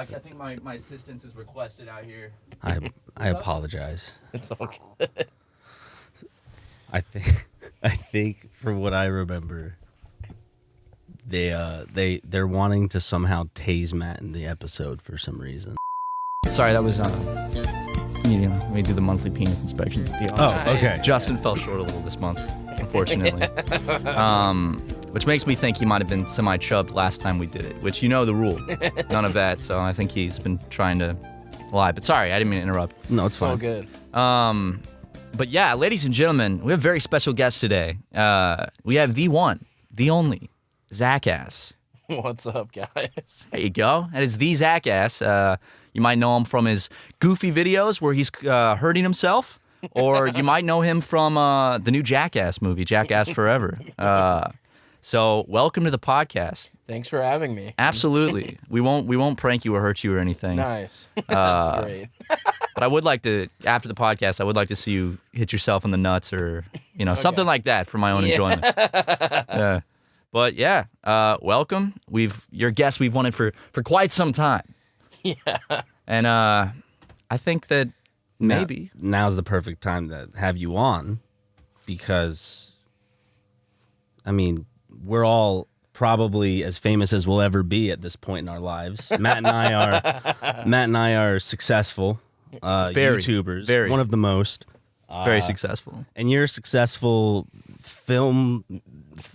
I think my assistance is requested out here. I apologize. It's all good. I think from what I remember, they're wanting to somehow tase Matt in the episode for some reason. Sorry, that was we do the monthly penis inspections at the office. Oh, okay. Justin fell short a little this month, unfortunately. Which makes me think he might have been semi-chubbed last time we did it, which you know the rule. None of that, so I think he's been trying to lie. But sorry, I didn't mean to interrupt. No, it's fine. All good. But yeah, ladies and gentlemen, we have a very special guest today. We have the one, the only, Zackass. What's up, guys? There you go. That is the Zackass. You might know him from his goofy videos where he's hurting himself, or you might know him from the new Jackass movie, Jackass Forever. So welcome to the podcast. Thanks for having me. Absolutely. We won't prank you or hurt you or anything. Nice. That's great. But I would like to, after the podcast, I would like to see you hit yourself in the nuts or, something like that for my own enjoyment. Yeah. But yeah, welcome. You're a guest we've wanted for quite some time. Yeah. And I think that maybe now's the perfect time to have you on because, I mean, we're all probably as famous as we'll ever be at this point in our lives. Matt and I are successful YouTubers, very. One of the most. Very successful. And you're a successful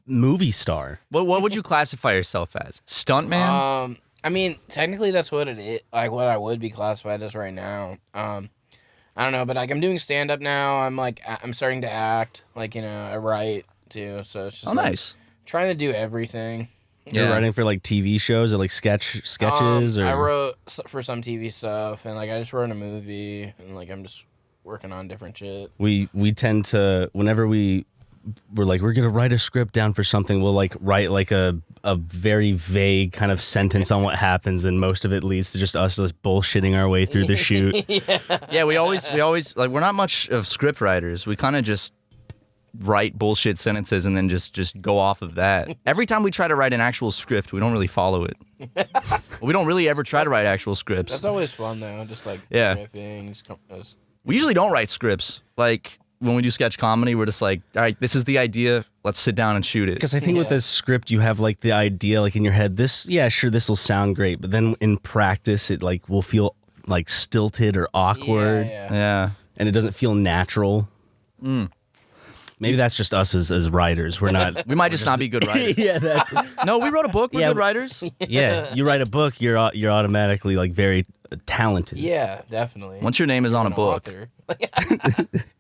movie star. What would you classify yourself as? Stuntman? I mean, technically that's what it is, like what I would be classified as right now. I don't know, but like I'm doing stand up now. I'm starting to act, I write too. So it's just nice. Trying to do everything. You're writing for like TV shows or like sketches or I wrote for some TV stuff and I just wrote a movie and I'm just working on different shit. We tend to whenever we're gonna write a script down for something, we'll write a very vague kind of sentence on what happens, and most of it leads to just us bullshitting our way through the shoot. Yeah, we always we're not much of script writers. We kind of just write bullshit sentences and then just go off of that. Every time we try to write an actual script, we don't really follow it. We don't really ever try to write actual scripts. That's always fun though, just riffing. We usually don't write scripts. When we do sketch comedy, we're just like, all right, this is the idea. Let's sit down and shoot it. Because I think with a script, you have the idea in your head. This will sound great, but then in practice, it will feel stilted or awkward. Yeah. And it doesn't feel natural. Maybe that's just us as writers. We're not. We might just not be good writers. No, we wrote a book. We're good writers. Yeah, you write a book, you're automatically very talented. Yeah, definitely. Once your name is on a book.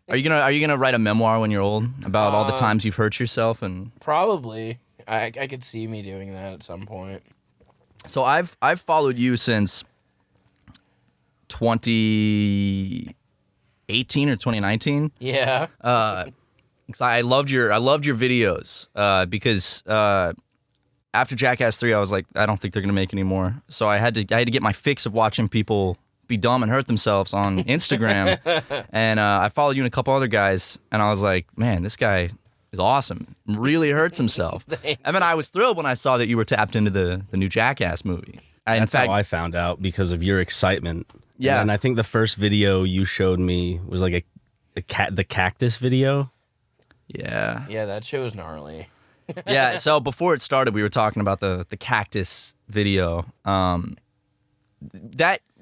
Are you gonna write a memoir when you're old about all the times you've hurt yourself and? Probably. I could see me doing that at some point. So I've followed you since 2018 or 2019. Yeah. Because I loved your videos because after Jackass 3 I was like, I don't think they're gonna make any more. So I had to get my fix of watching people be dumb and hurt themselves on Instagram. And I followed you and a couple other guys and I was like, man, this guy is awesome. Really hurts himself. And then I was thrilled when I saw that you were tapped into the new Jackass movie. That's how I found out because of your excitement. Yeah. And I think the first video you showed me was the cactus video. Yeah. Yeah, that show was gnarly. Yeah, so before it started, we were talking about the cactus video.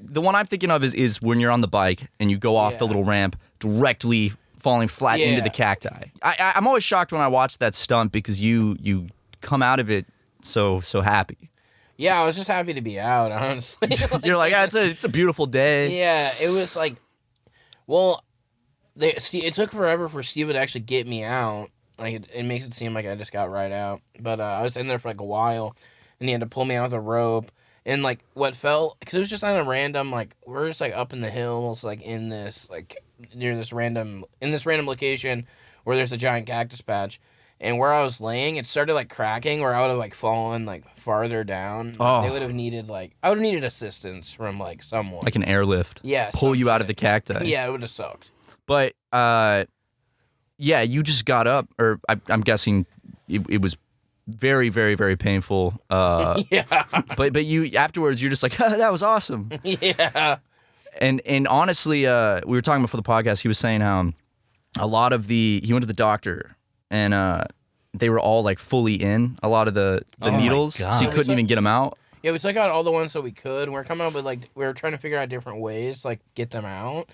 The one I'm thinking of is when you're on the bike and you go off the little ramp directly falling flat into the cacti. I'm always shocked when I watch that stunt because you come out of it so happy. Yeah, I was just happy to be out, honestly. You're like, it's a beautiful day. Yeah, it was it took forever for Steven to actually get me out. It makes it seem like I just got right out. But I was in there for a while, and he had to pull me out with a rope. And what felt, because it was just on a random, we're just up in the hills, in this, near this random location where there's a giant cactus patch. And where I was laying, it started cracking where I would have fallen farther down. Oh. They would have needed I would have needed assistance from someone. Like an airlift. Yeah. Pull you out of the cacti. Yeah, it would have sucked. But, yeah, you just got up, or I'm guessing it was very, very, very painful. Yeah. But you afterwards, you're just like, that was awesome. Yeah. And honestly, we were talking before the podcast. He was saying how a lot of he went to the doctor and they were all like fully in a lot of the needles, so he couldn't even get them out. Yeah, we took out all the ones that we could. We're coming up with we were trying to figure out different ways to get them out.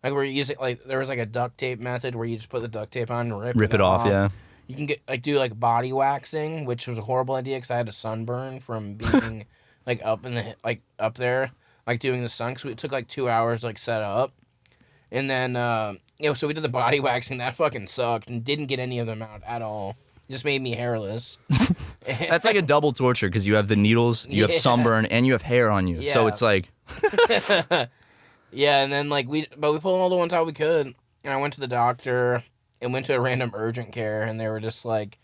Like we're using there was a duct tape method where you just put the duct tape on and rip it off. Yeah. You can get do body waxing, which was a horrible idea because I had a sunburn from being up in the up there doing the sun. So it took 2 hours to set up, and then so we did the body waxing. That fucking sucked and didn't get any of them out at all. It just made me hairless. That's like a double torture because you have the needles, you have sunburn, and you have hair on you. Yeah. So it's like. Yeah, and then we pulled all the ones out we could, and I went to the doctor and went to a random urgent care, and they were just like,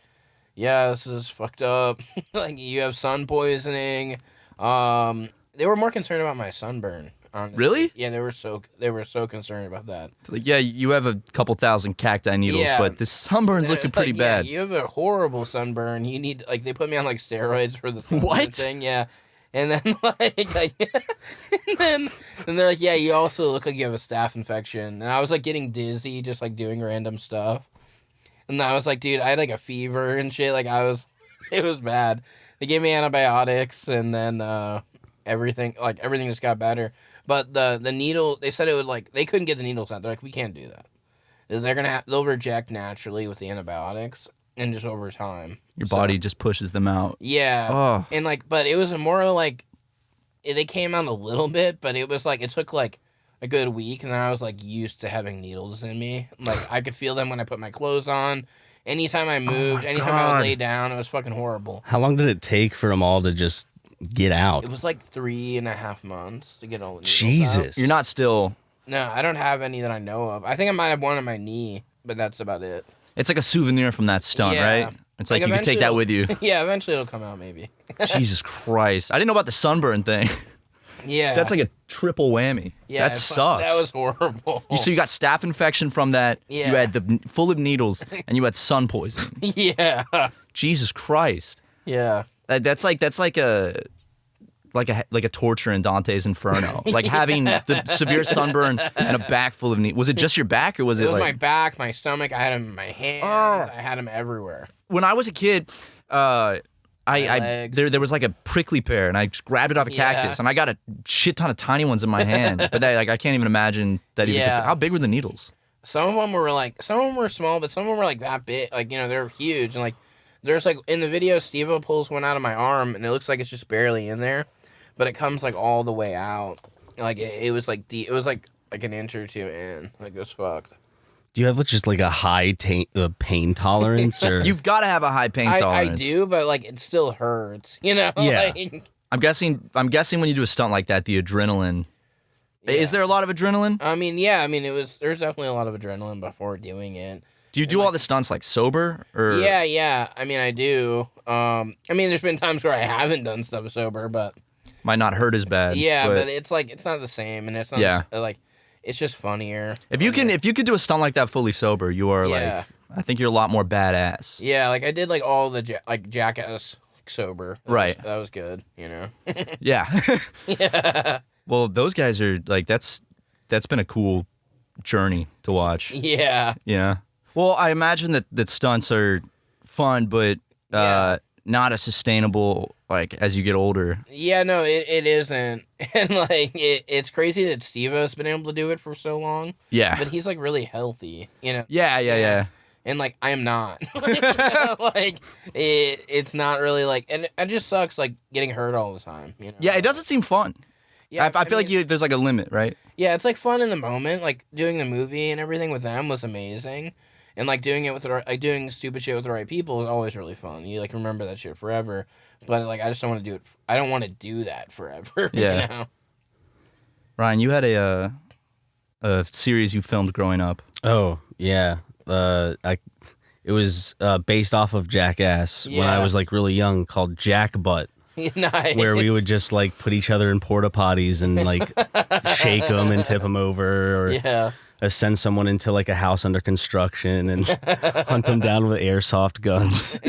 "Yeah, this is fucked up. You have sun poisoning." They were more concerned about my sunburn. Honestly. Really? Yeah, they were so concerned about that. Yeah, you have a couple thousand cacti needles, but this sunburn's looking pretty bad. You have a horrible sunburn. You need they put me on steroids for the what thing. Yeah. And then and they're like, yeah, you also look like you have a staph infection. And I was getting dizzy, just doing random stuff. And I was like, dude, I had a fever and shit. It was bad. They gave me antibiotics, and then everything just got better. But the needle, they said it would they couldn't get the needles out. They're like, we can't do that. They'll reject naturally with the antibiotics. And just over time. Your body just pushes them out. Yeah. Oh. And but it was more they came out a little bit, but it was it took a good week, and then I was used to having needles in me. I could feel them when I put my clothes on. Anytime I moved, anytime I would lay down, it was fucking horrible. How long did it take for them all to just get out? It was 3.5 months to get all the needles Jesus. out. You're not still... No, I don't have any that I know of. I think I might have one on my knee, but that's about it. It's like a souvenir from that stunt, right? It's you can take that with you. Yeah, eventually it'll come out, maybe. Jesus Christ. I didn't know about the sunburn thing. Yeah. That's a triple whammy. Yeah, that sucks. That was horrible. So you got staph infection from that. Yeah. You had full of needles, and you had sun poisoning. Yeah. Jesus Christ. Yeah. That's like a torture in Dante's Inferno. Having the severe sunburn and a back full of needles. Was it just your back, or was it It was my back, my stomach. I had them in my hands. I had them everywhere. When I was a kid, there was a prickly pear, and I just grabbed it off a cactus, and I got a shit ton of tiny ones in my hand. But I can't even imagine that. How big were the needles? Some of them were small, but some of them were that big. They're huge, and there's in the video, Steve pulls one out of my arm, and it looks like it's just barely in there. But it comes all the way out. It was deep. It was an inch or two in. It was fucked. Do you have just a high pain tolerance, or You've got to have a high pain tolerance. I do, but it still hurts. Yeah. I'm guessing when you do a stunt like that, the adrenaline. Yeah. Is there a lot of adrenaline? There's definitely a lot of adrenaline before doing it. Do you do all the stunts sober, or? Yeah. I do. There's been times where I haven't done stuff sober, but. Might not hurt as bad. Yeah, but it's it's not the same, and it's not it's just funnier. If you could do a stunt like that fully sober, you are I think you're a lot more badass. Yeah, I did all the Zackass sober. That was good, Yeah. Yeah. Well, those guys are that's been a cool journey to watch. Yeah. Yeah. Well, I imagine that stunts are fun, but not as sustainable as you get older. Yeah, no, it isn't. And it's crazy that Steve-O's been able to do it for so long. Yeah. But he's really healthy, Yeah. And I am not. It's not really and it just sucks getting hurt all the time, Yeah, it doesn't seem fun. Yeah, I feel there's a limit, right? Yeah, it's fun in the moment. Doing the movie and everything with them was amazing. And doing it with doing stupid shit with the right people is always really fun. You remember that shit forever. But I just don't want to do it. I don't want to do that forever. Yeah. Ryan, you had a series you filmed growing up. Oh yeah, it was based off of Jackass when I was really young, called Jack Butt. Nice. Where we would just put each other in porta potties and shake them and tip them over. Or, send someone into like a house under construction and hunt them down with airsoft guns.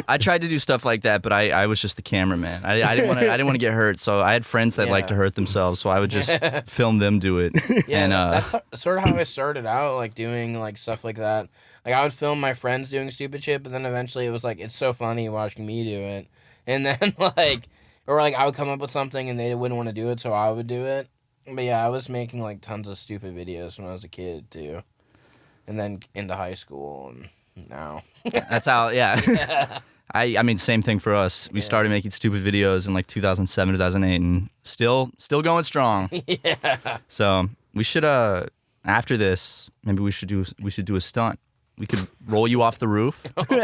I tried to do stuff like that, but I was just the cameraman. I didn't want to get hurt, so I had friends that like to hurt themselves, so I would just film them do it. Yeah, and, that's sort of how I started out, like doing like stuff like that. Like I would film my friends doing stupid shit, but then eventually it was like it's so funny watching me do it, and then like or like I would come up with something and they wouldn't want to do it, so I would do it. But yeah, I was making like tons of stupid videos when I was a kid too, and then into high school and now. That's how. Yeah. I mean, same thing for us. We started making stupid videos in like 2007, 2008, and still going strong. Yeah. So we should after this, maybe we should do a stunt. We could roll you off the roof. We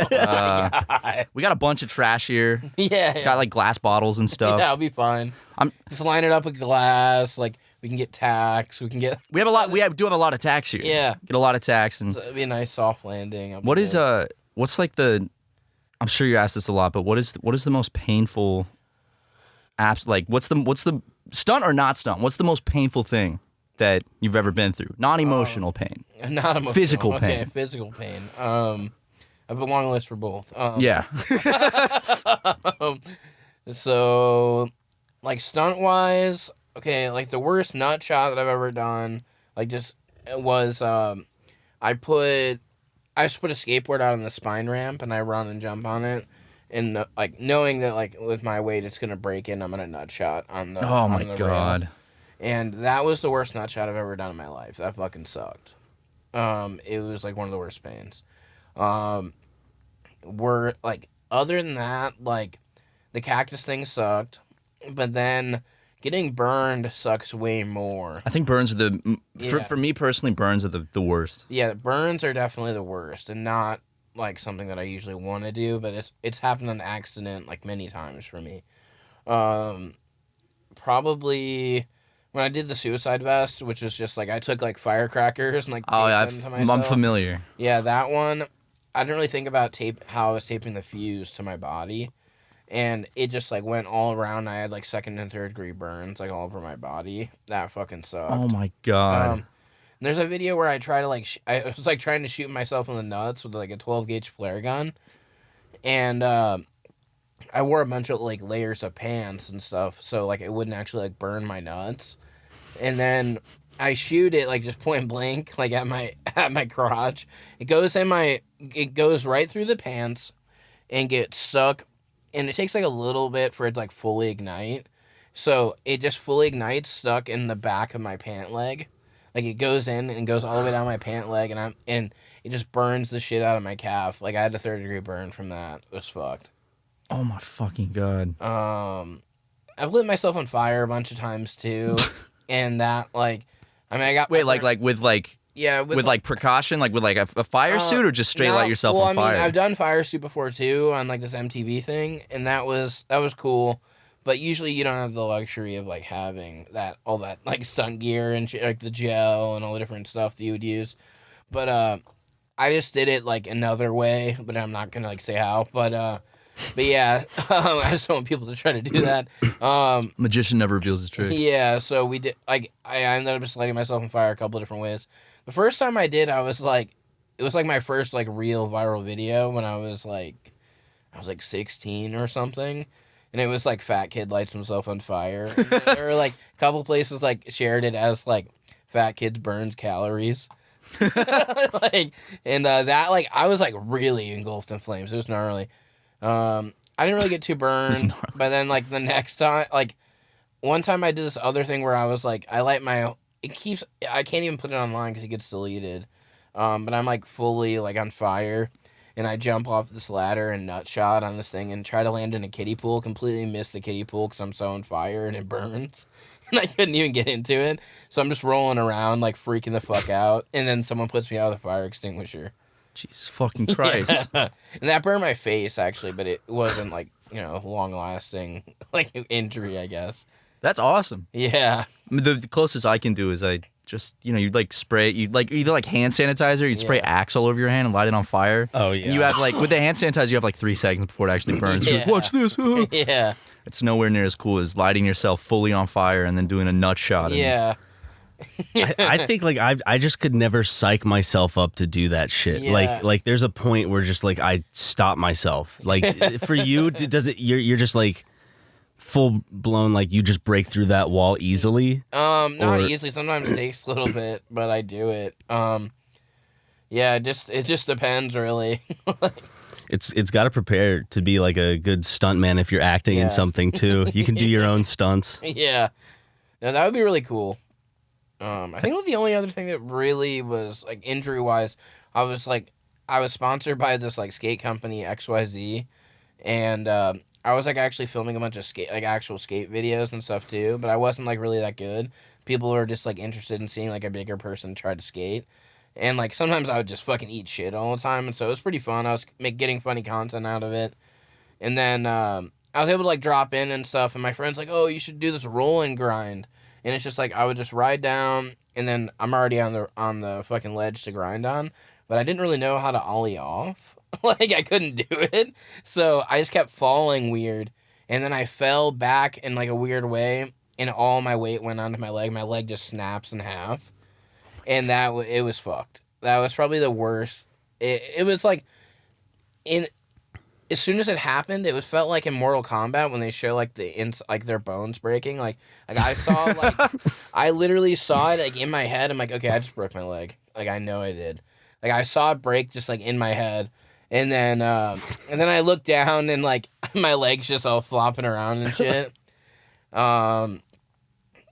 got a bunch of trash here. Yeah. Got like glass bottles and stuff. Yeah, I'll be fine. Just line it up with glass. Like we can get tacks. We do have a lot of tacks here. Yeah. Get a lot of tacks and. So it'd be a nice soft landing. What's like the? I'm sure you asked this a lot, but what is the most painful? Apps like what's the stunt or not stunt? What's the most painful thing that you've ever been through? Non-emotional pain. Not emotional. Physical pain. Okay, physical pain. I have a long list for both. Yeah. So, like stunt-wise, okay, like the worst nut shot that I've ever done, like just was I just put a skateboard out on the spine ramp and I run and jump on it, and like knowing that like with my weight it's gonna break and I'm gonna nut shot on the. Oh my the god. rail. And that was the worst nut shot I've ever done in my life. That fucking sucked. It was like one of the worst pains. We're like other than that, like the cactus thing sucked, but then getting burned sucks way more. I think burns are for me personally, burns are the worst. Yeah, burns are definitely the worst, and not like something that I usually want to do, but it's happened on accident like many times for me. Probably when I did the suicide vest, which was just like I took like firecrackers and like taped them to myself. I'm familiar. Yeah, that one. I didn't really think about how I was taping the fuse to my body, and it just like went all around. I had like second and third degree burns like all over my body. That fucking sucked. Oh my god. There's a video where I try to like I was like trying to shoot myself in the nuts with like a 12 gauge flare gun, and I wore a bunch of like layers of pants and stuff, so like it wouldn't actually like burn my nuts. And then I shoot it like just point blank, like at my crotch. It goes right through the pants, and gets stuck. And it takes like a little bit for it to like fully ignite. So it just fully ignites stuck in the back of my pant leg. Like it goes in and goes all the way down my pant leg, and it just burns the shit out of my calf. Like I had a 3rd-degree burn from that. It was fucked. Oh my fucking god. I've lit myself on fire a bunch of times too, and that like, I mean I got with like precaution, like with like a fire suit, or just straight light yourself on fire. I've done fire suit before too on like this MTV thing, and that was cool. But usually you don't have the luxury of like having all that like stunt gear and shit, like the gel and all the different stuff that you would use. But I just did it like another way, but I'm not gonna like say how. But yeah, I just don't want people to try to do that. Magician never reveals his tricks. Yeah, so we did. Like I ended up just lighting myself on fire a couple of different ways. The first time I did, it was like my first like real viral video when I was like 16 or something. And it was like fat kid lights himself on fire. And there were like a couple places like shared it as like fat kid burns calories. Like, and that like I was like really engulfed in flames. It was gnarly. I didn't really get too burned, but then like the next time, like one time I did this other thing where I was like, I can't even put it online because it gets deleted. But I'm like fully like on fire. And I jump off this ladder and nut shot on this thing and try to land in a kiddie pool. Completely miss the kiddie pool because I'm so on fire and it burns. And I couldn't even get into it. So I'm just rolling around like freaking the fuck out. And then someone puts me out with a fire extinguisher. Jesus fucking Christ. Yeah. And that burned my face actually, but it wasn't like, long lasting like injury, I guess. That's awesome. Yeah. I mean, the closest I can do is I just, you'd like spray, you'd like either like hand sanitizer, you'd spray Axe all over your hand and light it on fire. Oh, yeah. And you have like, with the hand sanitizer, you have like 3 seconds before it actually burns. Yeah. You're like, watch this. Yeah. It's nowhere near as cool as lighting yourself fully on fire and then doing a nut shot. Yeah. I think like I just could never psych myself up to do that shit. Yeah. Like there's a point where just like I stop myself. Like for you, does it? You're just like full blown, like you just break through that wall easily. Not easily. Sometimes it takes a little bit, but I do it. Yeah, it just depends really. It's got to prepare to be like a good stuntman if you're acting in something too. You can do your own stunts. Yeah, no, that would be really cool. I think the only other thing that really was like injury wise, I was sponsored by this like skate company XYZ, and I was like actually filming a bunch of actual skate videos and stuff too, but I wasn't like really that good. People were just like interested in seeing like a bigger person try to skate. And, like, sometimes I would just fucking eat shit all the time, and so it was pretty fun. I was getting funny content out of it. And then I was able to, like, drop in and stuff, and my friend's like, oh, you should do this roll and grind. And it's just, like, I would just ride down, and then I'm already on the fucking ledge to grind on. But I didn't really know how to ollie off. Like, I couldn't do it. So I just kept falling weird. And then I fell back in, like, a weird way, and all my weight went onto my leg. My leg just snaps in half. And it was fucked. That was probably the worst. It was like, as soon as it happened, it felt like in Mortal Kombat when they show like their bones breaking. Like I saw I literally saw it like in my head. I'm like, okay, I just broke my leg. Like I know I did. Like I saw it break just like in my head, and then I looked down and like my leg's just all flopping around and shit.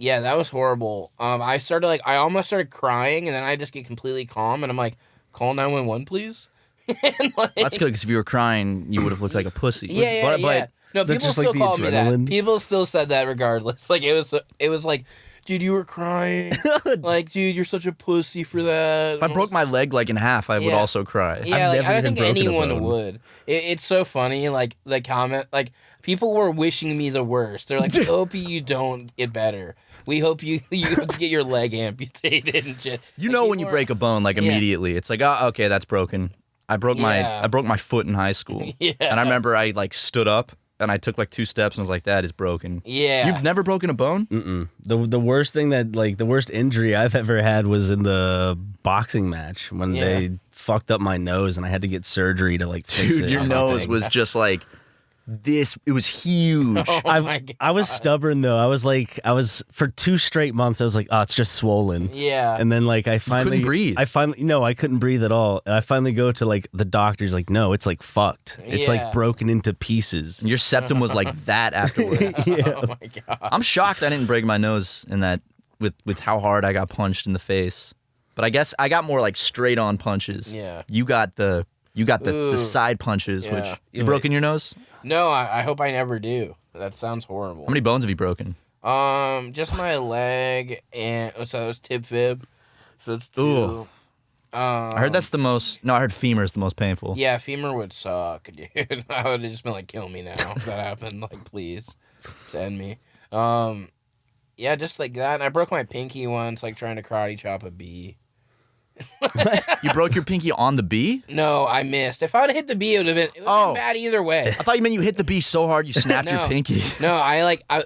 Yeah, that was horrible. I almost started crying, and then I just get completely calm, and I'm like, call 911, please? And like, That's good, because if you were crying, you would have looked like a pussy. Yeah. No, people just still like the called me that. adrenaline? People still said that regardless. Like, it was like, dude, you were crying. Like, dude, you're such a pussy for that. If I broke my leg like in half, I would also cry. Yeah, I've like, never I don't even think broken a anyone bone. would. It's so funny, like, the comment, like, people were wishing me the worst. They're like, we hope you don't get better. We hope you get your leg amputated and shit. You Like, know when people you are- break a bone, like immediately. It's like, oh, okay, that's broken. I broke Yeah. my foot in high school. Yeah. And I remember I like stood up and I took like 2 steps and was like, that is broken. Yeah. You've never broken a bone? Mm-mm. The worst thing the worst injury I've ever had was in the boxing match when they fucked up my nose and I had to get surgery to like fix it. Dude, your nose was just like this. It was huge. Oh my God. I was stubborn though. I was for 2 straight months. I was like, oh, it's just swollen. Yeah. And then like I finally breathe. I couldn't breathe at all. And I finally go to like the doctor. He's like, no, it's like fucked. It's Yeah. like broken into pieces. Your septum was like that afterwards. Oh my God. I'm shocked I didn't break my nose in that with how hard I got punched in the face. But I guess I got more like straight on punches. Yeah. You got the Ooh. side punches, Yeah. which you broken your nose? No, I hope I never do. That sounds horrible. How many bones have you broken? Just my leg and so it was tib fib. So it's 2. Ooh. I heard that's the most. No, I heard femur is the most painful. Yeah, femur would suck, dude. I would have just been like, kill me now if that happened. Like, please, send me. Yeah, just like that. And I broke my pinky once, like trying to karate chop a bee. You broke your pinky on the bee? No, I missed. If I would have hit the bee, it would have been bad either way. I thought you meant you hit the bee so hard you snapped your No. pinky. No,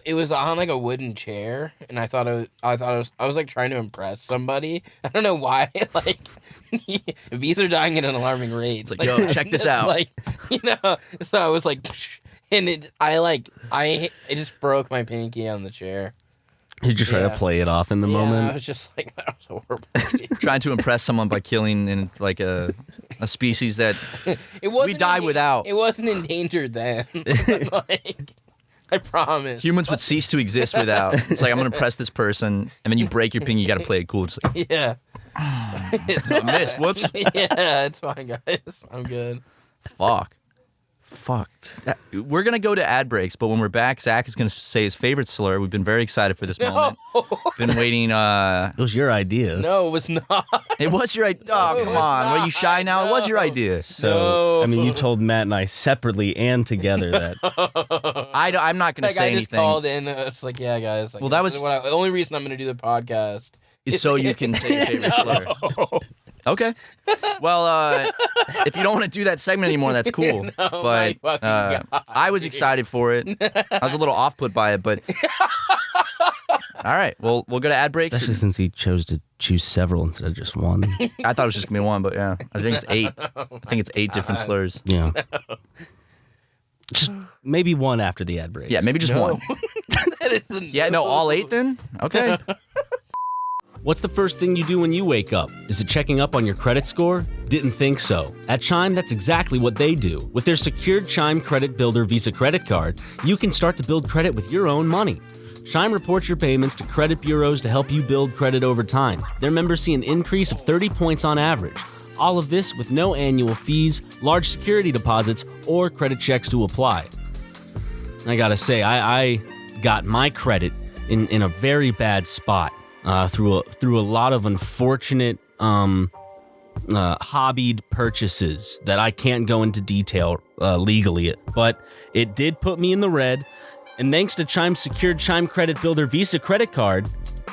it was on like a wooden chair, and I was like trying to impress somebody. I don't know why. Like, bees are dying at an alarming rate. It's like, yo, check this out. Like, so I was like, and it just broke my pinky on the chair. Did you try to Yeah. play it off in the I moment? was just like, that was horrible. Trying to impress someone by killing in like a species that It wasn't die without. It wasn't endangered then. Like, I promise. humans would cease to exist without. It's like, I'm going to impress this person, and then you break your pinky, you got to play it cool. It's like, Yeah. It's I missed. Whoops. Yeah, it's fine, guys. I'm good. Fuck. We're going to go to ad breaks, but when we're back, Zach is going to say his favorite slur. We've been very excited for this moment. Been waiting. It was your idea. No, it was not. It was your idea. Oh, it come was on. Are not. you shy now? It was your idea. So, No. I mean, you told Matt and I separately and together that. I'm not going to Like, say I just anything. called in. It's like, yeah, guys. Like, Well, that this was- is the only reason I'm going to do the podcast. Is so you can say your favorite slur. Okay. Well, if you don't want to do that segment anymore, that's cool. my But fucking God, I was excited for it. I was a little off-put by it, but all right. Well, we'll go to ad breaks. Especially since he chose to choose several instead of just one. I thought it was just gonna be one, but yeah, I think it's 8. I think it's 8 different slurs. Yeah. Just maybe one after the ad break. Yeah, maybe just one. That is a Yeah, no, all 8 then. Okay. What's the first thing you do when you wake up? Is it checking up on your credit score? Didn't think so. At Chime, that's exactly what they do. With their secured Chime Credit Builder Visa credit card, you can start to build credit with your own money. Chime reports your payments to credit bureaus to help you build credit over time. Their members see an increase of 30 points on average. All of this with no annual fees, large security deposits, or credit checks to apply. I gotta say, I got my credit in a very bad spot through a lot of unfortunate hobbied purchases that I can't go into detail legally, but it did put me in the red. And thanks to Chime's secured Chime Credit Builder Visa credit card,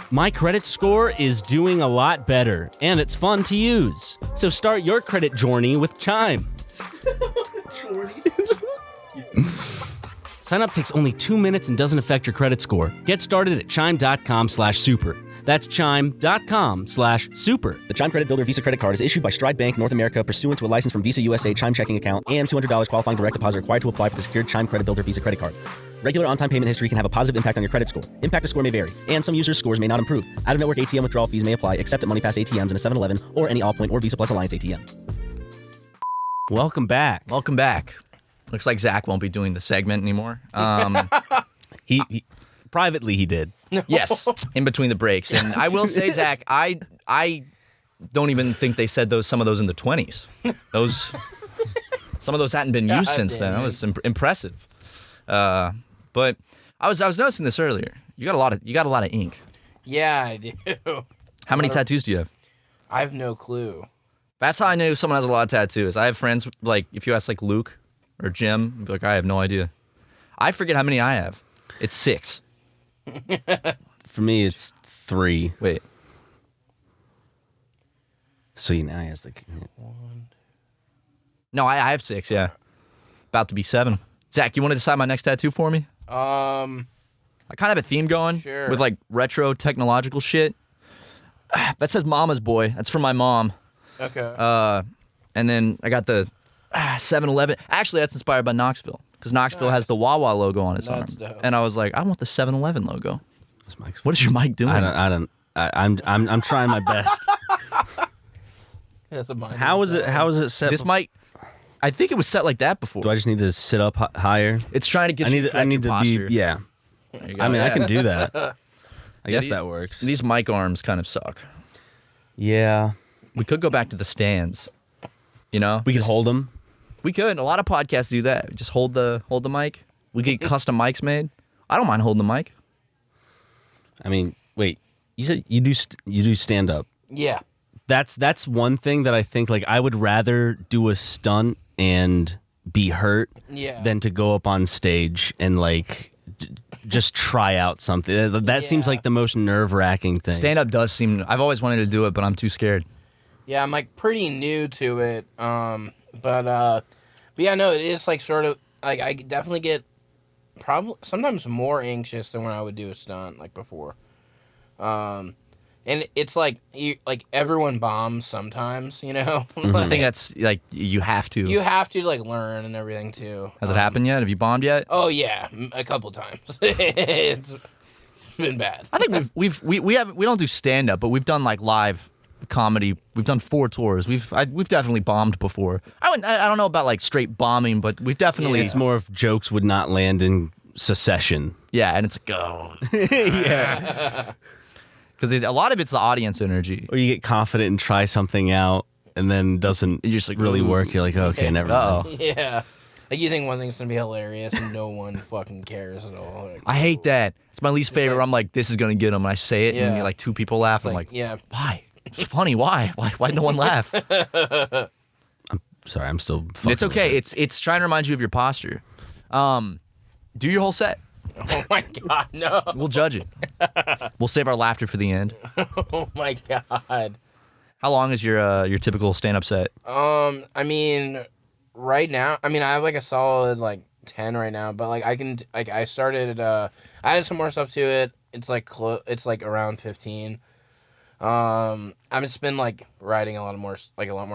my credit score is doing a lot better, and it's fun to use. So start your credit journey with Chime. Sign up takes only 2 minutes and doesn't affect your credit score. Get started at chime.com/super. That's chime.com/super. The Chime Credit Builder Visa credit card is issued by Stride Bank North America pursuant to a license from Visa USA Chime checking account and $200 qualifying direct deposit required to apply for the secured Chime Credit Builder Visa credit card. Regular on-time payment history can have a positive impact on your credit score. Impact to score may vary, and some users' scores may not improve. Out-of-network ATM withdrawal fees may apply, except at MoneyPass ATMs and a 7-Eleven or any Allpoint or Visa Plus Alliance ATM. Welcome back. Welcome back. Looks like Zach won't be doing the segment anymore. He privately he did. Yes, in between the breaks. And I will say, Zach, I don't even think they said some of those in the 20s. Some of those hadn't been used since then. That was impressive. But I was noticing this earlier. You got a lot of ink. Yeah, I do. How many tattoos do you have? I have no clue. That's how I knew someone has a lot of tattoos. I have friends, like, if you ask, like, Luke or Jim, I'd be like, I have no idea. I forget how many I have. It's 6. For me, it's 3. Wait. So now he has like... No, I have 6, yeah. About to be 7. Zach, you want to decide my next tattoo for me? I kind of have a theme going with, like, retro technological shit. That says Mama's Boy. That's for my mom. Okay. And then I got the 7-Eleven. Actually, that's inspired by Knoxville, because Knoxville has the Wawa logo on its arm. Dope. And I was like, I want the 7-Eleven logo. Mike's What is your mic doing? I'm trying my best. That's a mind. How is it set? This mic, I think it was set like that before. Do I just need to sit up higher? It's trying to get you I need to posture. be. Yeah. There you go. I mean, I Yeah. can do that. I guess these- that works. These mic arms kind of suck. Yeah. We could go back to the stands. You know, We could hold them. we could. A lot of podcasts do that. Just hold the mic. We get custom mics made. I don't mind holding the mic. I mean, wait. You said you do stand up. Yeah. That's one thing that I think, like, I would rather do a stunt and be hurt Yeah. than to go up on stage and, like, just try out something. That seems Yeah. like the most nerve-wracking thing. Stand up does seem. I've always wanted to do it, but I'm too scared. Yeah, I'm like pretty new to it. But yeah, no, it is like sort of like I definitely get probably sometimes more anxious than when I would do a stunt like before. And it's like everyone bombs sometimes, you know. I think that's like you have to. You have to like learn and everything too. Has it happened yet? Have you bombed yet? Oh yeah, a couple times. It's been bad. I think we don't do stand up, but we've done like live comedy. We've done 4 tours. We've definitely bombed before. I don't know about like straight bombing, but we've definitely. It's more of jokes would not land in succession. Yeah, and it's like, oh. Yeah. Because a lot of it's the audience energy. Or you get confident and try something out and then doesn't You're just like, really ooh. work. You're like, okay, never mind. Uh-oh. Yeah. Like you think one thing's gonna be hilarious and no one fucking cares at all. Like, I hate that. It's my least favorite. like- I'm like, this is going to get them. And I say it, and Yeah. like 2 people laugh. it's I'm like, yeah. why? It's funny. Why? Why no one laugh? Sorry, I'm still fucking It's okay. It's trying to remind you of your posture. Do your whole set. Oh my god, no. We'll judge it. We'll save our laughter for the end. Oh my god. How long is your typical stand-up set? I mean, right now, I have like a solid like 10 right now, but like I started I added some more stuff to it. It's like it's like around 15. I've just been like writing a lot more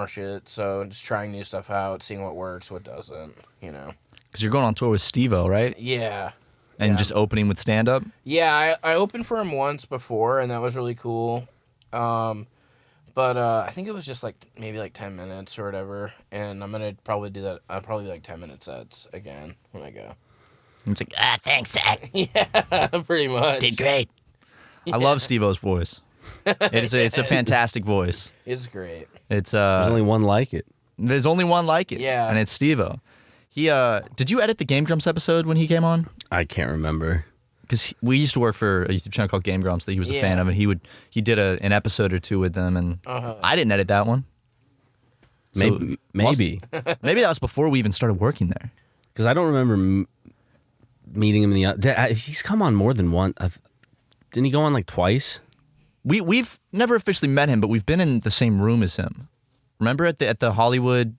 shit, so just trying new stuff out, seeing what works, what doesn't, Because you're going on tour with Steve-O, right? Yeah. And Yeah. just opening with stand-up? Yeah, I opened for him once before, and that was really cool. But I think it was just like maybe like 10 minutes or whatever, and I'm gonna probably do that. I'll probably do like 10-minute sets again when I go. It's like, thanks, Zach. Yeah, pretty much. Did great. I love Steve-O's voice. It's a fantastic voice. It's great. It's There's only one like it. There's only one like it. Yeah. And it's Steve-O. He did you edit the Game Grumps episode when he came on? I can't remember. Because we used to work for a YouTube channel called Game Grumps that he was a Yeah. fan of, and he did an episode or two with them, and I didn't edit that one. So- Maybe. Maybe that was before we even started working there. Because I don't remember meeting him in the... He's come on more than once. Didn't he go on like twice? We've never officially met him, but we've been in the same room as him. Remember at the Hollywood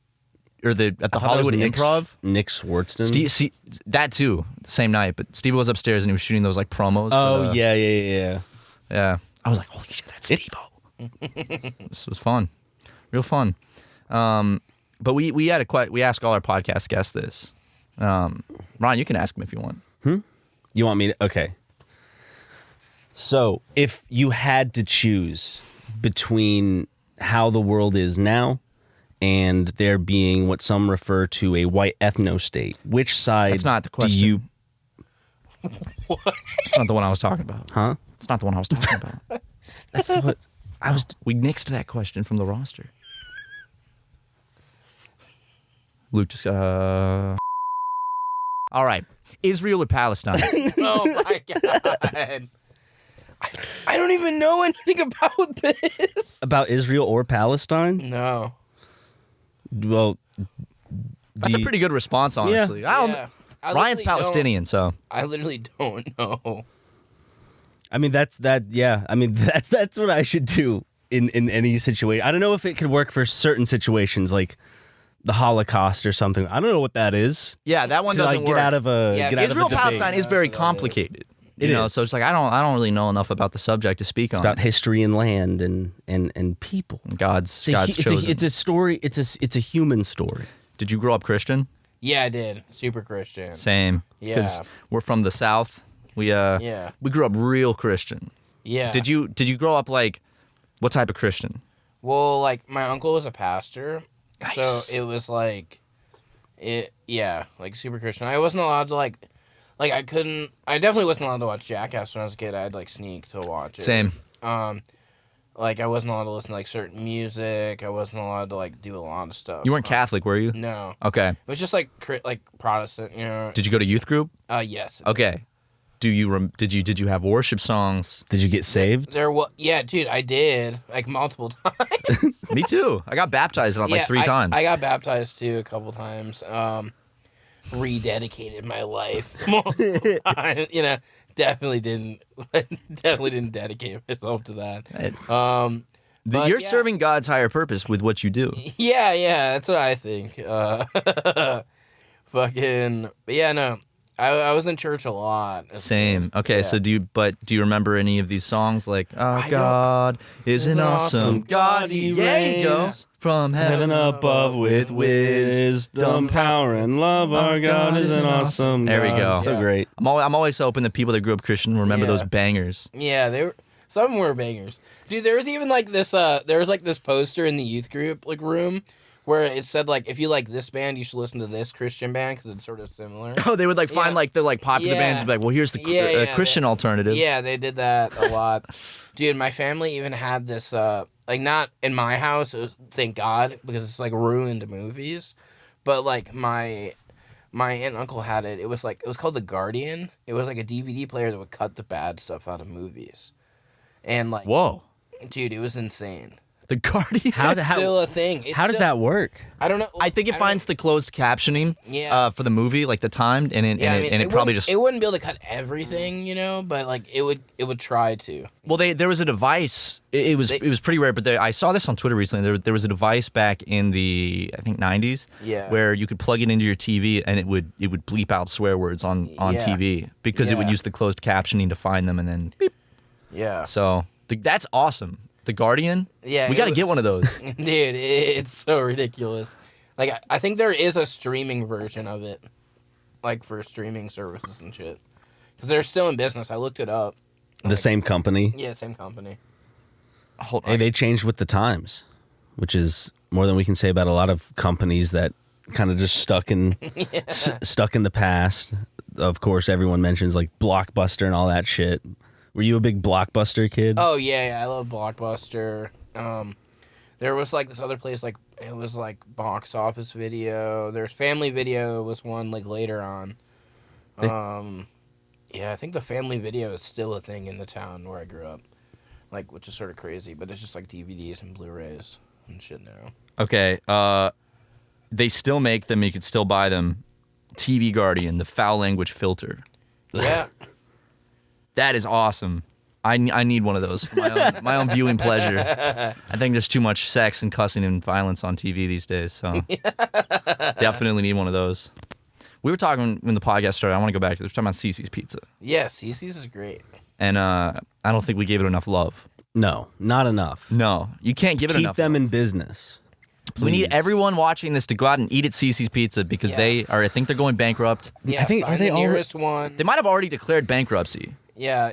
or at the I thought that Hollywood was Improv? Nick Swartzen? That too, the same night. But Steve was upstairs and he was shooting those like promos. Oh, yeah. Yeah. I was like, holy shit, that's Steve-O. This was fun, real fun. But we ask all our podcast guests this. Ron, you can ask him if you want. You want me to? Okay. So, if you had to choose between how the world is now and there being what some refer to a white ethno-state, which side That's not the question. do you... It's not the one I was talking about. Huh? It's not the one I was talking about. That's what I was... We nixed that question from the roster. Luke just got... All right. Israel or Palestine? Oh my god. I don't even know anything about this. About Israel or Palestine? No. Well... That's a pretty good response, honestly. I don't, Yeah. I Ryan's literally Palestinian, so... I literally don't know. I mean, that's what I should do in any situation. I don't know if it could work for certain situations, like the Holocaust or something. I don't know what that is. Yeah, that one To, doesn't like, work. get out of a Yeah, get out of a Israel debate. Palestine is very That's what that is. complicated. It You know, is. so it's like I don't really know enough about the subject to speak It's on. about history and land and people. God's It's chosen. a story. It's a human story. Did you grow up Christian? Yeah, I did. Super Christian. Same. Yeah. We're from the South. We Yeah. we grew up real Christian. Yeah. Did you grow up like what type of Christian? Well, like my uncle was a pastor, Nice. so it was like, like super Christian. I wasn't allowed to like I couldn't. I definitely wasn't allowed to watch Zackass when I was a kid. I'd like sneak to watch it. Same. Like I wasn't allowed to listen to like certain music. I wasn't allowed to like do a lot of stuff. You weren't Catholic, were you? No. Okay. It was just like like Protestant, Did you go to youth group? Yes. Okay. Did you have worship songs? Did you get saved? There was, yeah, dude, I did like multiple times. Me too. I got baptized like three times. I got baptized too a couple times. Rededicated my life multiple times. Definitely didn't dedicate myself to that. But You're yeah. serving God's higher purpose with what you do. Yeah, that's what I think. Fucking, but yeah, no. I was in church a lot. as a Same. kid. Okay, Yeah. so do you remember any of these songs like Our don't- God is an awesome God, He reigns from heaven above with wisdom, power, and love. Our God is an awesome There we God. go. So Yeah. great. I'm always hoping that people that grew up Christian remember Yeah. those bangers. Yeah, they were. Some of them were bangers, dude. There was even like this. There was like this poster in the youth group room where it said like, if you like this band, you should listen to this Christian band because it's sort of similar. Oh, they would like find Yeah. like the like popular Yeah. bands and be like, well, here's the Yeah, Christian alternative. Yeah, they did that a lot, dude. My family even had this. Like not in my house. It was, thank God, because it's like ruined movies. But like my aunt and uncle had it. It was called The Guardian. It was like a DVD player that would cut the bad stuff out of movies. And like, Whoa. dude, it was insane. The Guardian. It's still a thing. How does that work? I don't know. I think it finds the closed captioning for the movie, like the timed, and it probably just... It wouldn't be able to cut everything, but like it would try to. Well, there was a device. It was pretty rare, but I saw this on Twitter recently. There was a device back in the, I think, 90s, where you could plug it into your TV and it would bleep out swear words on TV because it would use the closed captioning to find them and then beep. Yeah. So that's awesome. The Guardian? Yeah. We got to get one of those. Dude, it's so ridiculous. Like, I think there is a streaming version of it. Like, for streaming services and shit. Because they're still in business. I looked it up. The same company? Yeah, same company. Hold on. Hey, they changed with the times, which is more than we can say about a lot of companies that kind of just stuck in the past. Of course, everyone mentions, like, Blockbuster and all that shit. Were you a big Blockbuster kid? Oh, yeah, I love Blockbuster. There was, like, this other place, like, it was, like, Box Office Video. There's Family Video was one, like, later on. Yeah, I think the Family Video is still a thing in the town where I grew up. Like, which is sort of crazy, but it's just, like, DVDs and Blu-rays and shit now. Okay, they still make them. You could still buy them. TV Guardian, the foul language filter. Yeah. That is awesome. I need one of those for my own viewing pleasure. I think there's too much sex and cussing and violence on TV these days, so definitely need one of those. We were talking when the podcast started. I want to go back to this. We're talking about Cece's Pizza. Yeah, Cece's is great. And I don't think we gave it enough love. No, not enough. No, you can't give it enough. Keep them love. in business. We need everyone watching this to go out and eat at Cece's Pizza because they are. I think they're going bankrupt. Yeah, I think find are they the nearest one. They might have already declared bankruptcy. Yeah,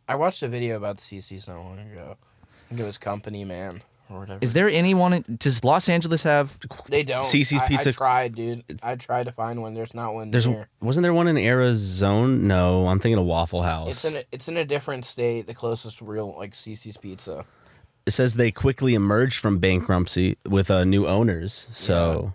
I watched a video about Cece's not long ago. I think it was Company Man or whatever. Is there anyone? Does Los Angeles have? They don't. Cece's Pizza. I tried, dude. I tried to find one. There's not one there. Wasn't there one in Arizona? No, I'm thinking of Waffle House. It's in a different state. The closest real like Cece's Pizza. It says they quickly emerged from bankruptcy with new owners. So,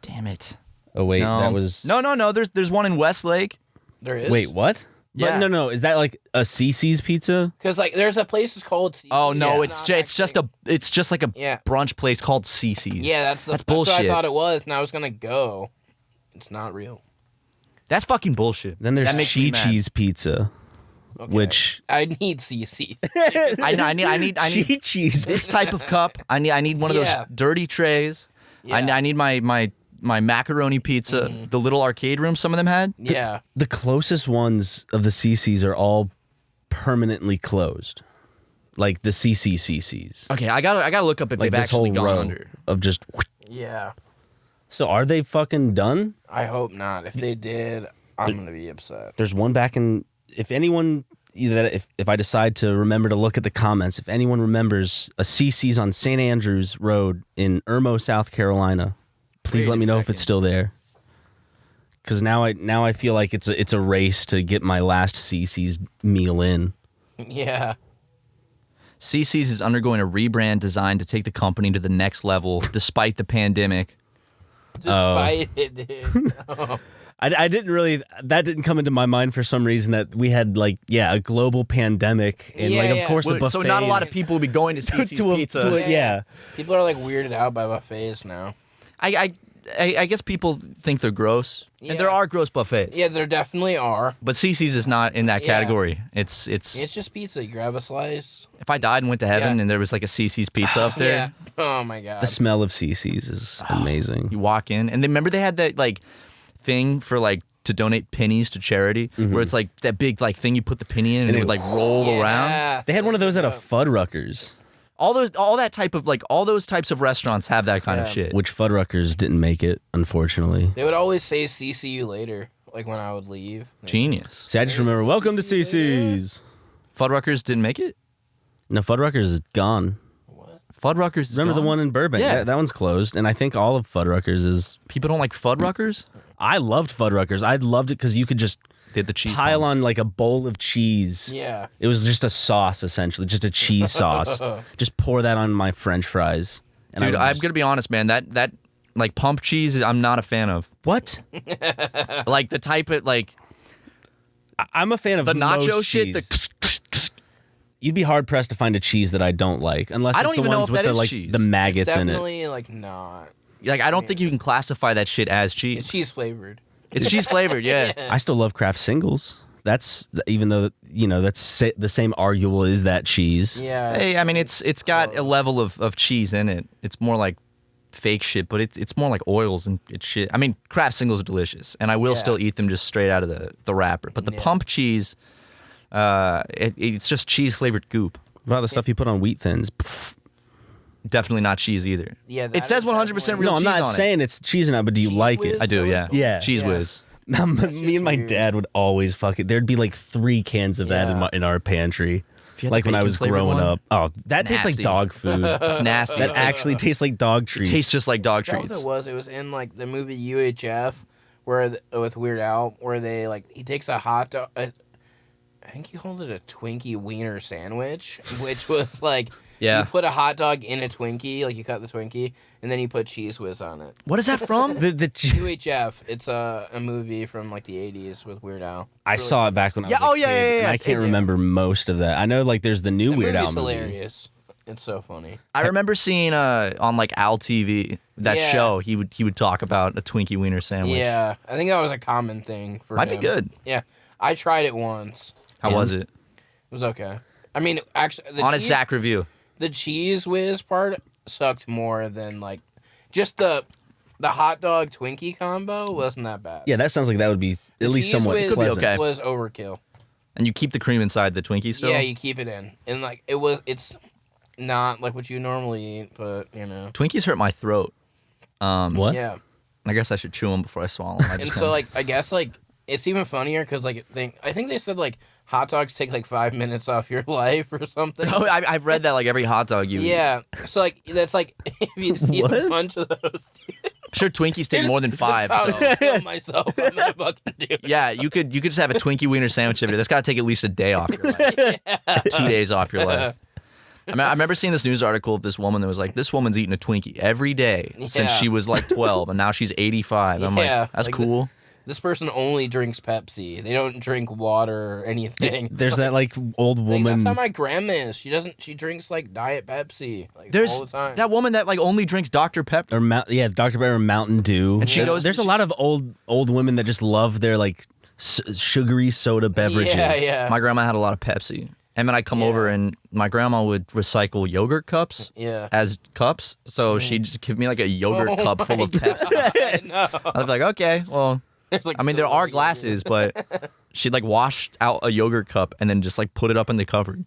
Damn it! oh wait, No. that was No. There's one in Westlake. There is. Wait, what? Yeah. But no. Is that like a Cece's Pizza? Because like there's a place that's called Cece's. Oh no, It's it's just like a Yeah. brunch place called Cece's. Yeah, that's bullshit. what I thought it was, and I was gonna go. It's not real. That's fucking bullshit. Then there's That makes me mad. Chi-Chi's Pizza, Okay. which I need Cece's. I need Chi-Chi's. this type of cup. I need one of those Yeah. dirty trays. Yeah. I need my macaroni pizza. The little arcade room some of them had. Yeah. The closest ones of the CC's are all permanently closed, like the CC's. Okay, I gotta look up if Like they've this whole actually gone row under. of just. Yeah. So are they fucking done? I hope not. If they did, I'm gonna be upset. There's one back in. If anyone, if I decide to remember to look at the comments, if anyone remembers a CC's on St. Andrews Road in Irmo, South Carolina, please Wait let me a know if it's second. still there. Because now I feel like it's a race to get my last CC's meal in. Yeah. CC's is undergoing a rebrand designed to take the company to the next level despite the pandemic. Despite it, dude. Oh. I didn't really, that didn't come into my mind for some reason that we had like, a global pandemic. And Yeah, like, of yeah. course, the buffets. So not a lot of people will be going to CC's Pizza. Yeah. People are like weirded out by buffets now. I guess people think they're gross, and there Yeah. are gross buffets. Yeah, there definitely are. But CC's is not in that Yeah. category. It's It's just pizza. You grab a slice. if I died and went to heaven Yeah. and there was like a CC's Pizza up there, Yeah. Oh my god. The smell of CC's is amazing. you walk in, and then remember they had that like thing for like to donate pennies to charity, where it's like that big like thing you put the penny in and it would like roll around. Yeah. They had one of those at a Fuddruckers, All those types of restaurants have that kind of Yeah. shit. which Fuddruckers didn't make it, unfortunately. They would always say "see you later," like when I would leave. Genius. See, I just remember, welcome to CC's. Fuddruckers didn't make it. No, Fuddruckers is gone. Fuddruckers. is Remember the gone? one in Burbank? Yeah. That one's closed. And I think all of Fuddruckers is. People don't like Fuddruckers. I loved Fuddruckers. I loved it because you could just They had the cheese pile bomb. on like a bowl of cheese. Yeah. It was just a sauce, essentially, just a cheese sauce. Just pour that on my French fries. And Dude, I would I'm just- gonna be honest, man. That like pump cheese, I'm not a fan of. What? Like the type of like I'm a fan of the nacho most shit. cheese. You'd be hard pressed to find a cheese that I don't like, unless I it's don't the even know ones if with that the is like cheese. the maggots in it. Definitely like not. Like, I don't think you can classify that shit as cheese. It's cheese flavored. It's cheese flavored, yeah. I still love Kraft singles. That's even though that's the same arguable as that cheese. Yeah. Hey, I mean, it's got a level of cheese in it. It's more like fake shit, but it's more like oils and it's shit. I mean, Kraft singles are delicious, and I will still eat them just straight out of the wrapper. But the pump cheese, it's just cheese flavored goop. What about the stuff you put on wheat thins? Pff. Definitely not cheese either. Yeah, it says 100% real cheese on it. No, I'm not saying it's cheese now, but do you like Whiz? it? I do, yeah. Yeah. Cheese whiz. Me and my weird. dad would always fuck it. There'd be like 3 cans of that in our pantry. If you had Like the when I was bacon-flavored growing one, up. Oh, that tastes like Nasty. dog food. It's nasty. That actually tastes like dog treats. tastes just like dog Is that what treats. it was? It was in like the movie UHF, where with Weird Al, where they like he takes a hot dog. I think he called it a Twinkie wiener sandwich, which was like Yeah. you put a hot dog in a Twinkie, like you cut the Twinkie, and then you put cheese whiz on it. What is that from? The UHF, it's a movie from like the 80s with Weird Al. I Really saw it funny. back when I Yeah, was a oh, kid, yeah, yeah, and yeah. I can't Yeah. remember most of that. I know like there's the new The Weird Al movie's movie. hilarious. It's so funny. I remember seeing on like Al TV that Yeah. show. He would talk about a Twinkie wiener sandwich. Yeah, I think that was a common thing for Might him. be good. Yeah, I tried it once. How was it? It was okay. I mean, actually, the On a cheese, Zach review. the cheese whiz part sucked more than like just the hot dog Twinkie combo wasn't that bad. Yeah, that sounds like that would be The at least cheese somewhat whiz pleasant. okay. was overkill. And you keep the cream inside the Twinkie still? Yeah, you keep it in, and like it's not like what you normally eat, but you know. Twinkies hurt my throat. What? Yeah, I guess I should chew them before I swallow them. and so like I guess like it's even funnier because like I think they said like hot dogs take like 5 minutes off your life or something. Oh, I've read that like every hot dog you eat. Yeah, so like that's like if you just eat a What? bunch of those. I'm sure Twinkies take more than 5. I'll So. kill myself. I'm gonna fucking do it. Yeah, you could just have a Twinkie wiener sandwich every day. That's got to take at least a day off your life. 2 days off your life. I mean, I remember seeing this news article of this woman that was like, this woman's eating a Twinkie every day since Yeah. she was like 12, and now she's 85. I'm Yeah, like, that's like cool. This person only drinks Pepsi. They don't drink water or anything. There's that like old Like, woman. that's how my grandma is. She drinks like Diet Pepsi like There's all the time. that woman that like only drinks Dr. Pepper. or Dr. Pepper Mountain Dew. And she goes- There's a lot of old women that just love their like sugary soda beverages. Yeah. My grandma had a lot of Pepsi. And then I'd come over and my grandma would recycle yogurt cups Yeah. as cups. So she'd just give me like a yogurt Oh cup full my of Pepsi. no. I was like, okay, well, There's, like, I mean, there still are yogurt. glasses, but she'd like wash out a yogurt cup and then just like put it up in the cupboard.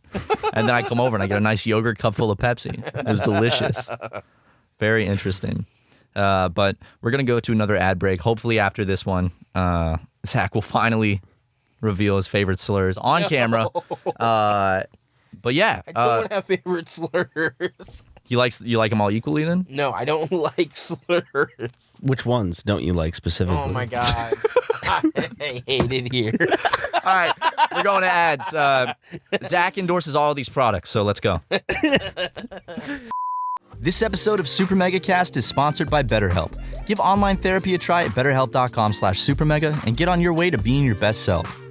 And then I come over and I get a nice yogurt cup full of Pepsi. It was delicious. Very interesting. But we're going to go to another ad break. Hopefully after this one, Zach will finally reveal his favorite slurs on camera. But yeah, I don't have favorite slurs. you like them all equally then? No, I don't like slurs. Which ones don't you like specifically? Oh my god. I hate it here. All right, we're going to ads. Zach endorses all of these products, so let's go. This episode of SuperMegaCast is sponsored by BetterHelp. Give online therapy a try at betterhelp.com/supermega and get on your way to being your best self.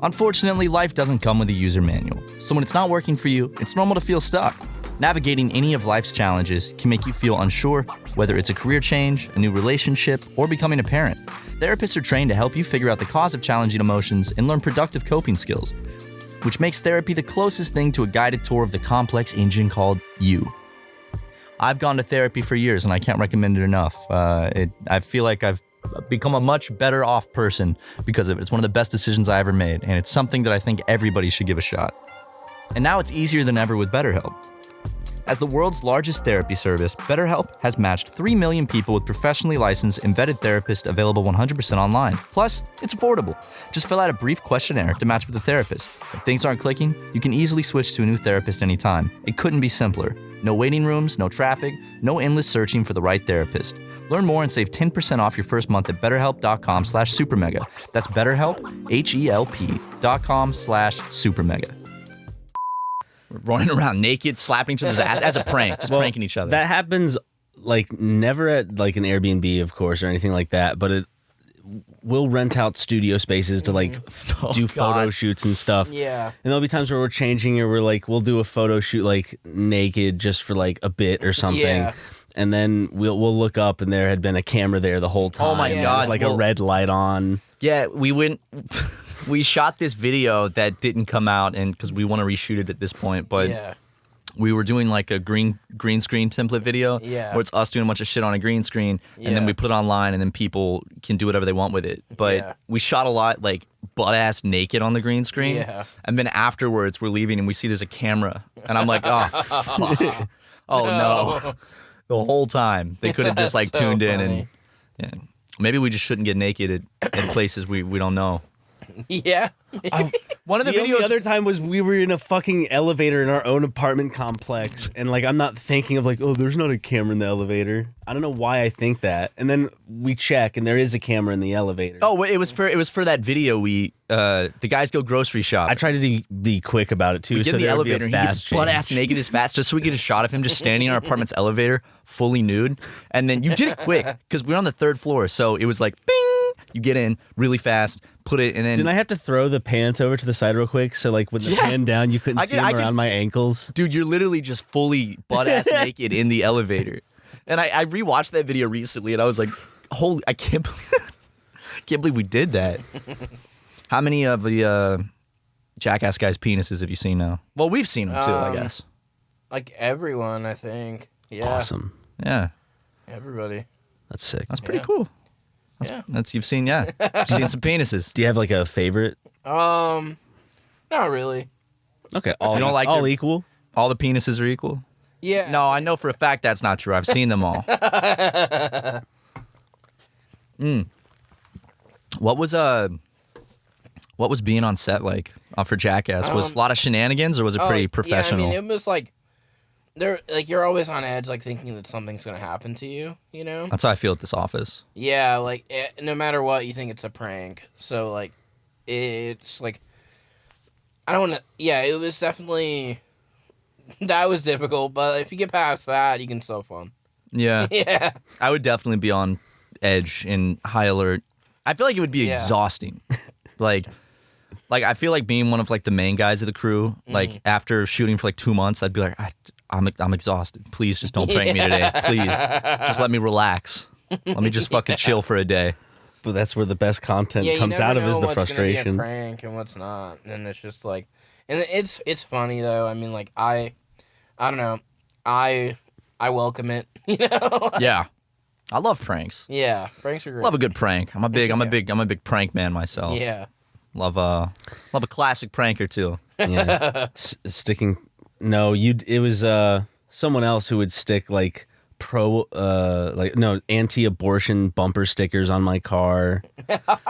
Unfortunately, life doesn't come with a user manual, so when it's not working for you, it's normal to feel stuck. Navigating any of life's challenges can make you feel unsure, whether it's a career change, a new relationship, or becoming a parent. Therapists are trained to help you figure out the cause of challenging emotions and learn productive coping skills, which makes therapy the closest thing to a guided tour of the complex engine called you. I've gone to therapy for years and I can't recommend it enough. I feel like I've become a much better off person because of it. It's one of the best decisions I ever made, and it's something that I think everybody should give a shot. And now it's easier than ever with BetterHelp. As the world's largest therapy service, BetterHelp has matched 3 million people with professionally licensed and vetted therapists available 100% online. Plus, it's affordable. Just fill out a brief questionnaire to match with a therapist. If things aren't clicking, you can easily switch to a new therapist anytime. It couldn't be simpler. No waiting rooms, no traffic, no endless searching for the right therapist. Learn more and save 10% off your first month at betterhelp.com/supermega. That's BetterHelp, HELP.com/supermega. We're running around naked, slapping each other's ass as a prank, just pranking each other. That happens like never at like an Airbnb, of course, or anything like that. But we'll rent out studio spaces to like do photo shoots and stuff. Yeah. And there'll be times where we're changing or we'll do a photo shoot like naked just for like a bit or something. Yeah. And then we'll look up and there had been a camera there the whole time. Oh my God. With, like a red light on. Yeah, we shot this video that didn't come out, and because we want to reshoot it at this point, but we were doing like a green screen template video where it's us doing a bunch of shit on a green screen, and then we put it online, and then people can do whatever they want with it. But we shot a lot like butt ass naked on the green screen, and then afterwards we're leaving and we see there's a camera, and I'm like, oh, fuck. Oh no. The whole time they could have just like tuned in and maybe we just shouldn't get naked in places we don't know. Yeah. One of the videos. The other time was we were in a fucking elevator in our own apartment complex, and like I'm not thinking of like, oh, there's not a camera in the elevator. I don't know why I think that, and then we check, and there is a camera in the elevator. Oh, it was for that video. The guys go grocery shop. I tried to be quick about it too. We get so in the there would be a elevator, and he fast gets butt ass change. naked as fast, just so we get a shot of him just standing in our apartment's elevator, fully nude. And then you did it quick because we're on the 3rd floor, so it was like, bing. You get in really fast, put it, and then. Didn't I have to throw the pants over to the side real quick? So like when the pan down, you couldn't see them around my ankles. Dude, you're literally just fully butt ass naked in the elevator. And I rewatched that video recently, and I was like, holy, I can't believe we did that. How many of the Jackass guys' penises have you seen now? Well, we've seen them too, I guess. Like everyone, I think. Yeah. Awesome. Yeah. Everybody. That's sick. That's pretty cool. You've seen some penises. Do you have like a favorite? Not really. Okay, all You don't like all their- equal. All the penises are equal? Yeah. No, I know for a fact that's not true. I've seen them all. What was being on set like for Jackass? Was a lot of shenanigans, or was it pretty professional? Yeah, I mean, it was like you're always on edge, like thinking that something's gonna happen to you. You know? That's how I feel at this office. Yeah, like no matter what, you think it's a prank. So like, it's like I don't want to. Yeah, it was definitely that was difficult, but if you get past that, you can still have fun. Yeah. Yeah. I would definitely be on edge and high alert. I feel like it would be exhausting. like I feel like being one of like the main guys of the crew, like after shooting for like 2 months, I'd be like, I'm exhausted. Please just don't prank me today. Please. Just let me relax. Let me just fucking chill for a day. But that's where the best content Yeah, comes you never out of is know the what's gonna be frustration. a prank and what's not, and it's just like, and it's funny though. I mean, like I don't know, I welcome it. You know? Yeah. I love pranks. Yeah, pranks are great. Love a good prank. I'm a big prank man myself. Yeah. Love a classic prank or two. Yeah. Sticking. No, it was someone else who would stick like anti-abortion bumper stickers on my car.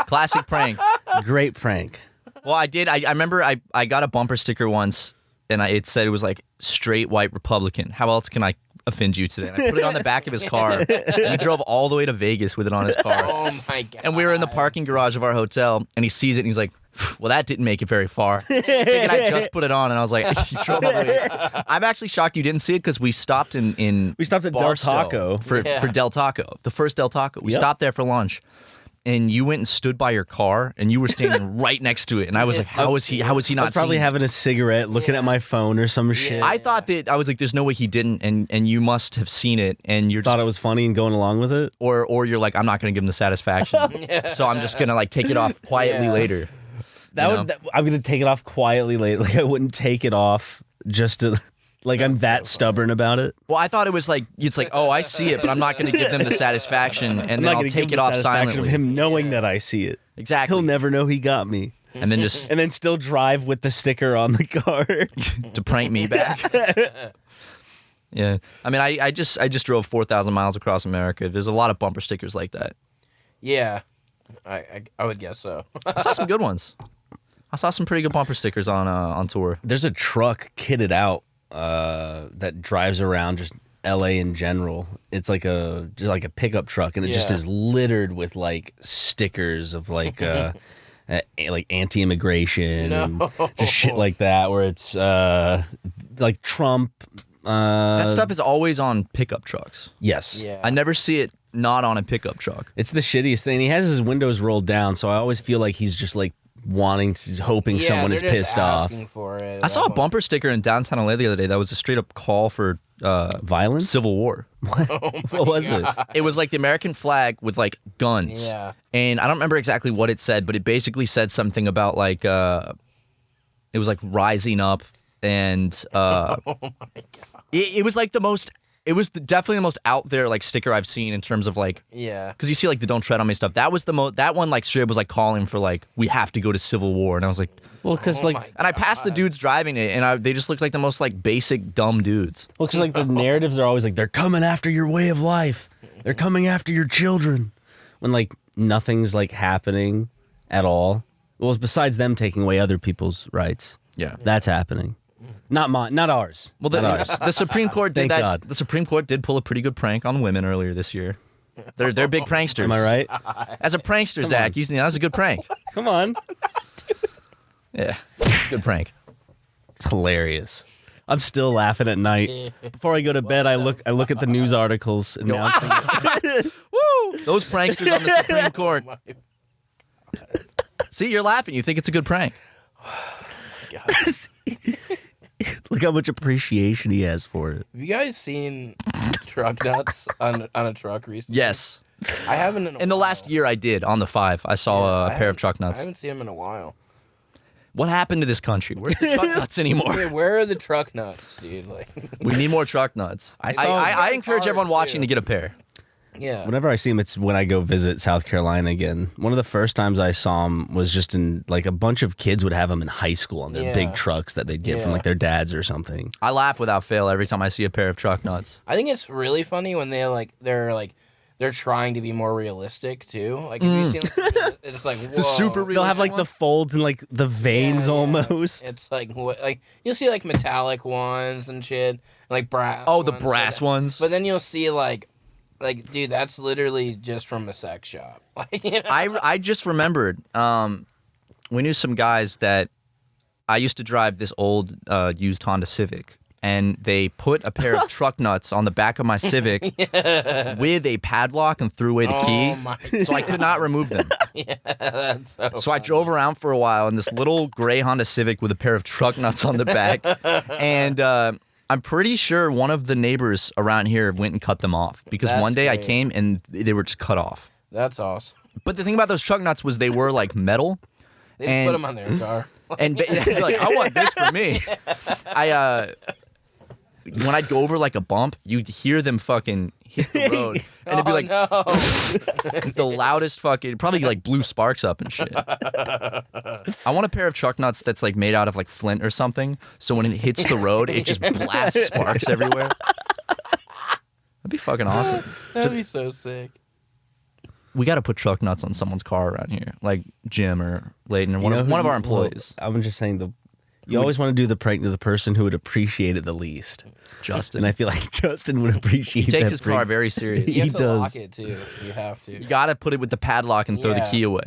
Classic prank. Great prank. Well, I did. I remember I got a bumper sticker once, and it said it was like straight white Republican. How else can I offend you today? And I put it on the back of his car. And he drove all the way to Vegas with it on his car. Oh my god. And we were in the parking garage of our hotel, and he sees it, and he's like, well, that didn't make it very far. Thinking I just put it on, and I was like, you drove all the way. I'm actually shocked you didn't see it because we stopped at Del Taco. for Del Taco, the first Del Taco. We Yep. stopped there for lunch. And you went and stood by your car, and you were standing right next to it. And I was like, how is he not I was probably seeing it? having a cigarette, looking at my phone or some shit. I thought that I was like, there's no way he didn't, and you must have seen it, and you're Thought just, it was funny and going along with it. or you're like, I'm not gonna give him the satisfaction, so I'm just gonna like take it off quietly later. I'm gonna take it off quietly later. Like I wouldn't take it off just to. Like I'm that stubborn about it. Well, I thought it was like it's like, oh, I see it, but I'm not gonna give them the satisfaction, and I'm then not I'll gonna take give it the off satisfaction silently. of him knowing that I see it. Exactly. He'll never know he got me. And then just And then still drive with the sticker on the car. to prank me back. Yeah, I mean, I just drove 4,000 miles across America. There's a lot of bumper stickers like that. Yeah. I would guess so. I saw some good ones. I saw some pretty good bumper stickers on tour. There's a truck kitted out that drives around just LA in general. It's like a pickup truck, and it just is littered with like stickers of like like anti-immigration and just shit like that, where it's like Trump. That stuff is always on pickup trucks. Yes. Yeah. I never see it not on a pickup truck. It's the shittiest thing. He has his windows rolled down, so I always feel like he's just like hoping someone is they're just pissed off. asking for it. I saw a bumper sticker in downtown LA the other day that was a straight up call for Violence? Civil War. What was it? It was like the American flag with like guns. Yeah. And I don't remember exactly what it said, but it basically said something about like it was like rising up and Oh my God. it was like definitely the most out there like sticker I've seen in terms of like Yeah. because you see like the "Don't Tread on Me" stuff. That was that one like straight up was like calling for like we have to go to Civil War, and I was like, Well, because Oh like, my and I passed the God. dudes driving it, and they just looked like the most like basic dumb dudes. the narratives are always like they're coming after your way of life. They're coming after your children. When like nothing's like happening at all. Well, besides them taking away other people's rights, Yeah. that's happening. Not mine, not ours. Well, Not ours. the Supreme Court did Thank that. God. The Supreme Court did pull a pretty good prank on women earlier this year. They're big pranksters. Am I right? As a prankster, Zach, that was a good prank. Come on. Yeah, good prank. It's hilarious. I'm still laughing at night. Before I go to bed, I look at the news articles announcing Woo! Those pranksters on the Supreme Court. See, you're laughing. You think it's a good prank. God. look how much appreciation he has for it. Have you guys seen truck nuts on a truck recently? Yes. I haven't In the last year, I did. On the 5, I saw a pair of truck I nuts. haven't seen them in a while. What happened to this country? Where's the truck nuts anymore? Dude, where are the truck nuts, dude? Like, We need more truck nuts. I saw- I encourage everyone Cars, watching too. to get a pair. yeah. Whenever I see him, it's when I go visit South Carolina again. One of the first times I saw him was just in, like, a bunch of kids would have him in high school on their Yeah. big trucks that they'd get from, Yeah. like, their dads or something. I laugh without fail every time I see a pair of truck nuts. I think it's really funny when they're trying to be more realistic too. Like if you see, like, it's like whoa. super real- They'll have, like, the folds and, like, the veins Yeah, yeah. almost. It's like what, like you'll see like metallic ones and shit, and, like brass. Oh, the ones, brass but, ones. But then you'll see like dude, that's literally just from a sex shop. Like, you know? I just remembered. We knew some guys that I used to drive this old used Honda Civic, and they put a pair of truck nuts on the back of my Civic with a padlock and threw away the key, Oh my so I could not remove them. yeah, that's so. So I drove around for a while in this little gray Honda Civic with a pair of truck nuts on the back, and I'm pretty sure one of the neighbors around here went and cut them off because That's one day I great. came and they were just cut off. That's awesome. But the thing about those truck nuts was they were like metal. They just And- put them on their car. And like, I want this for me. When I'd go over like a bump, you'd hear them fucking hit the road, and it'd be like no. the loudest fucking, probably like blew sparks up and shit. I want a pair of truck nuts that's like made out of like flint or something, so when it hits the road, it just blasts sparks everywhere. That'd be fucking awesome. That'd be so sick. We got to put truck nuts on someone's car around here, like Jim or Layton or one of our employees. I'm just saying you always want to do the prank to the person who would appreciate it the least. Justin. And I feel like Justin would appreciate He takes that his car prank. very serious. You You have He to does. lock it too. You have to. gotta put it with the padlock and throw the Yeah. key away.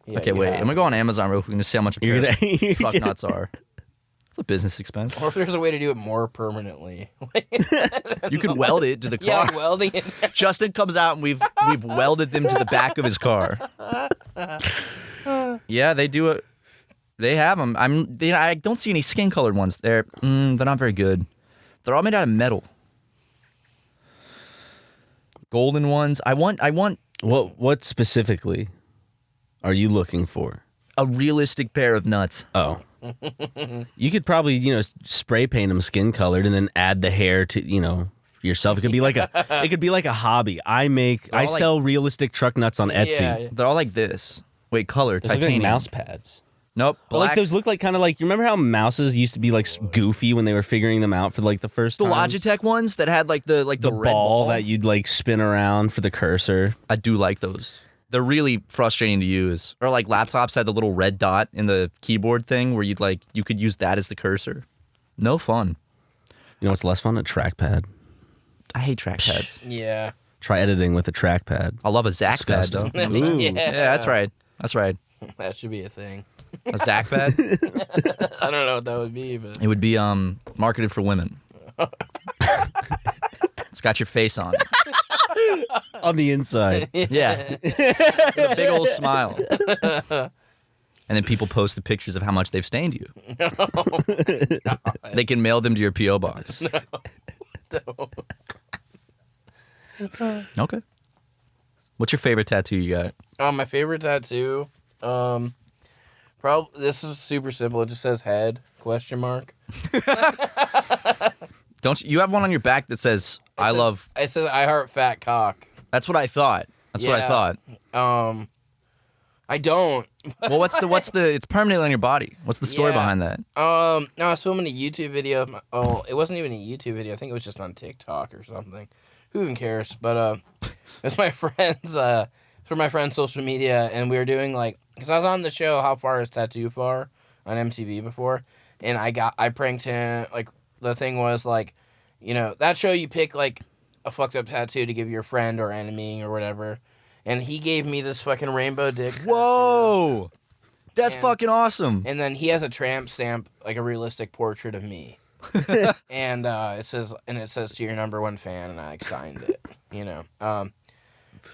Yeah, Okay, you wait. have I'm gonna go on Amazon real quick and just see how much a You're pair gonna- of truck nuts are. It's a business expense. Or if there's a way to do it more permanently. You could weld it to the car. Yeah, welding it. Justin comes out and we've welded them to the back of his car. Yeah, they do it. They have them. I don't see any skin colored ones. They're not very good. They're all made out of metal. Golden ones. I want What specifically are you looking for? a realistic pair of nuts. Oh. You could probably, spray paint them skin colored and then add the hair to, yourself. It could be like a hobby. I like- sell realistic truck nuts on Etsy. Yeah. They're all like this. Wait, color, Those look like titanium. mouse pads. Nope. But like black. those look like kind of like, you remember how mouses used to be like goofy when they were figuring them out for like the first The times? Logitech ones that had like the the red ball that you'd like spin around for the cursor. I do like those. They're really frustrating to use. Or like laptops had the little red dot in the keyboard thing where you could use that as the cursor. No fun. You know what's less fun? A trackpad. I hate trackpads. Yeah. Try editing with a trackpad. I love a Zackass pad though. Disgusting. Ooh. Yeah. Yeah, that's right. That's right. That should be a thing. A Zack pad. I don't know what that would be, but It would be marketed for women. It's got your face on it. On the inside. Yeah. With a big old smile. And then people post the pictures of how much they've stained you. They can mail them to your P.O. box. Okay. What's your favorite tattoo you got? My favorite tattoo, probably this is super simple. It just says head ? Don't you have one on your back that says It says I heart fat cock. That's what I thought. That's what I thought. I don't. Well, it's permanently on your body. What's the story behind that? No, I was filming a YouTube video. It wasn't even a YouTube video. I think it was just on TikTok or something. Who even cares? But it's my friend's for my friend's social media, and we were doing because I was on the show How Far Is Tattoo Far on MTV before, and I pranked him. The thing was that show you pick a fucked up tattoo to give your friend or enemy or whatever. And he gave me this fucking rainbow dick. Whoa! That's fucking awesome. And then he has a tramp stamp, a realistic portrait of me. And it says to your number one fan, and I signed it,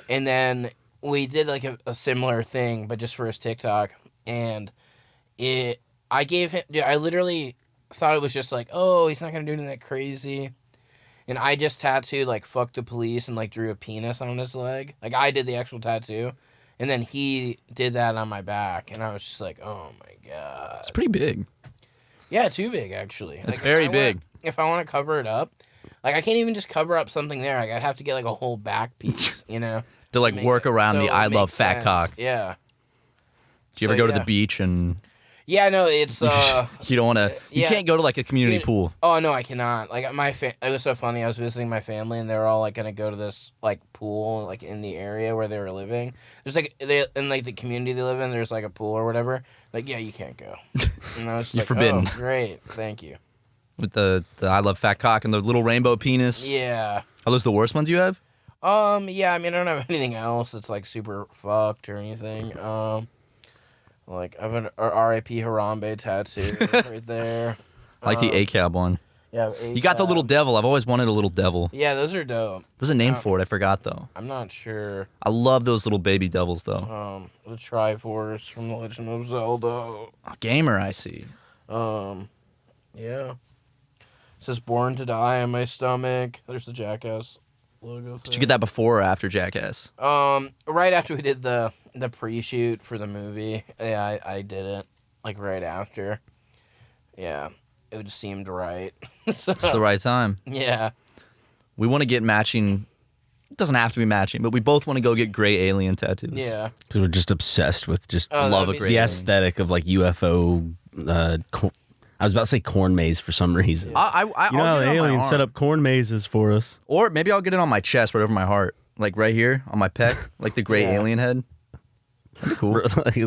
And then we did a similar thing, but just for his TikTok. And I gave him, I literally thought it was just he's not going to do anything that crazy. And I just tattooed, fuck the police and, drew a penis on his leg. I did the actual tattoo. And then he did that on my back. And I was just oh, my God. It's pretty big. Yeah, too big, actually. It's very big. If I want to cover it up, I can't even just cover up something there. I'd have to get, a whole back piece, To, work around the I love fat sense. cock. Yeah. Do you ever go to the beach and... Yeah, no, it's you don't want to. You can't go to a community pool. Oh no, I cannot. It was so funny. I was visiting my family, and they were all gonna go to this pool in the area where they were living. There's in the community they live in. There's a pool or whatever. Yeah, you can't go. And I was just You're forbidden. Oh, great, thank you. With the I love fat cock and the little rainbow penis. Yeah. Are those the worst ones you have? Yeah. I mean, I don't have anything else that's super fucked or anything. I have an R.I.P. Harambe tattoo right there. I like the ACAB one. Yeah, you got the little devil. I've always wanted a little devil. Yeah, those are dope. There's a name for it. I forgot, though. I'm not sure. I love those little baby devils, though. The Triforce from The Legend of Zelda. Oh, gamer, I see. Yeah. It says Born to Die on my stomach. There's the Zackass logo thing. Did you get that before or after Jackass? Right after we did the pre-shoot for the movie. Yeah, I did it right after. Yeah, it just seemed right. So, It's the right time. Yeah. We want to get matching. It doesn't have to be matching, but we both want to go get gray alien tattoos. Yeah. Because we're just obsessed with love a gray the alien. aesthetic of UFO. I was about to say corn maze for some reason. I'll how get it on my aliens arm. set up corn mazes for us. Or maybe I'll get it on my chest, right over my heart, right here on my pec, the gray alien head. That'd be cool.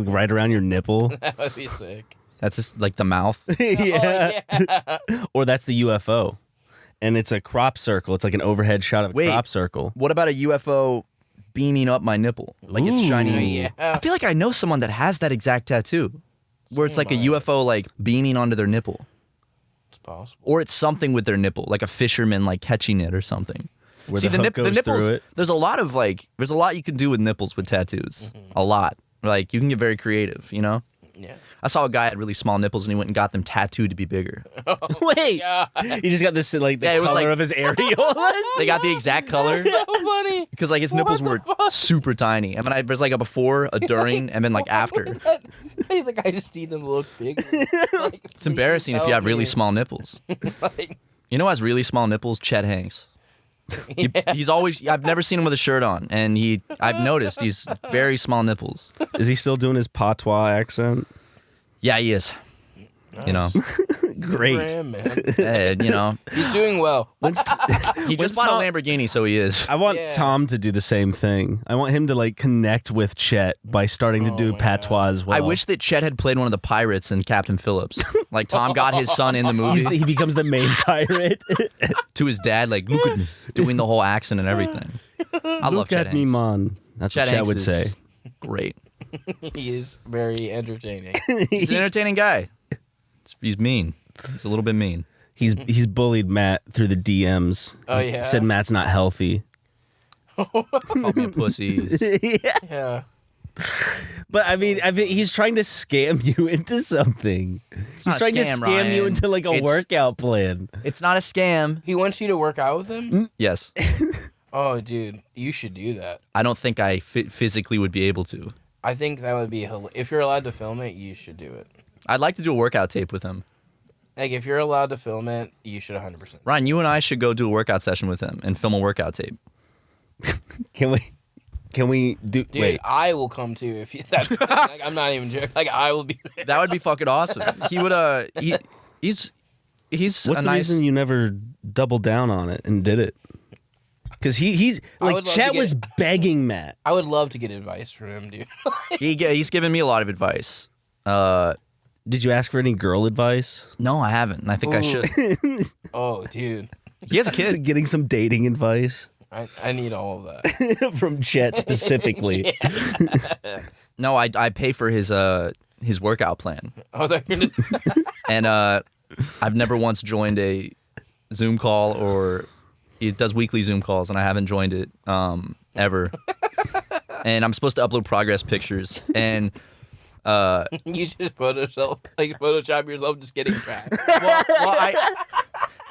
Right around your nipple. That would be sick. That's just the mouth. Yeah. Oh, yeah. Or that's the UFO. And it's a crop circle. It's an overhead shot of a crop circle. What about a UFO beaming up my nipple? It's shiny. Yeah. I feel like I know someone that has that exact tattoo. Where it's a UFO beaming onto their nipple. It's possible. Or it's something with their nipple, like a fisherman catching it or something. Where the hook goes nipples, through it. there's a lot you can do with nipples with tattoos. Mm-hmm. A lot. You can get very creative, Yeah. I saw a guy had really small nipples and he went and got them tattooed to be bigger. Wait. He just got this, the it was color of his areola. They got the exact color. So funny. Because his nipples were super tiny. I mean, there's a before, a during, and then after. He's I just need them to look bigger. It's embarrassing if you have really small nipples. You know who has really small nipples? Chet Hanks. He's always, I've never seen him with a shirt on, and I've noticed he's very small nipples. Is he still doing his patois accent? Yeah, he is. Nice. Great. Good for him, man. He's doing well. He just bought a Lamborghini, so he is. I want Yeah. Tom to do the same thing. I want him to connect with Chet by starting to do patois as well. I wish that Chet had played one of the pirates in Captain Phillips. Tom got his son in the movie he becomes the main pirate. to his dad, look at me, doing the whole accent and everything. I love Look Chet at me, Hanks. man. That's what Chet Hanks would is say. Great. He is very entertaining. He's an entertaining guy. He's mean. He's a little bit mean. He's bullied Matt through the DMs. Oh, yeah? Said Matt's not healthy. Called me a pussy. Yeah. But I mean, he's trying to scam you into something. He's not a trying to scam, scam you Ryan. into like a It's- workout plan. It's not a scam. He wants you to work out with him? Yes. Oh, dude, you should do that. I don't think I physically would be able to. I think that would be if you're allowed to film it, you should do it. I'd like to do a workout tape with him. Like, if you're allowed to film it, you should 100%. Ryan, you and I should go do a workout session with him and film a workout tape. Can we do? Dude, Wait, I will come too if you. Like, I'm not even joking. Like, I will be there. That would be fucking awesome. He would. He's what's a the nice. reason you never doubled down on it and did it? Because he's I like would love Chet to was begging Matt. I would love to get advice from him, dude. He's given me a lot of advice. Did you ask for any girl advice? No, I haven't, and I think I should. Oh, dude, He has a kid. Getting some dating advice I need all of that. from Chet specifically. No, I pay for his workout plan, I was like, and I've never once joined a Zoom call, or he does weekly Zoom calls, and I haven't joined it ever. And I'm supposed to upload progress pictures, and you just Photoshop yourself just getting trapped. well,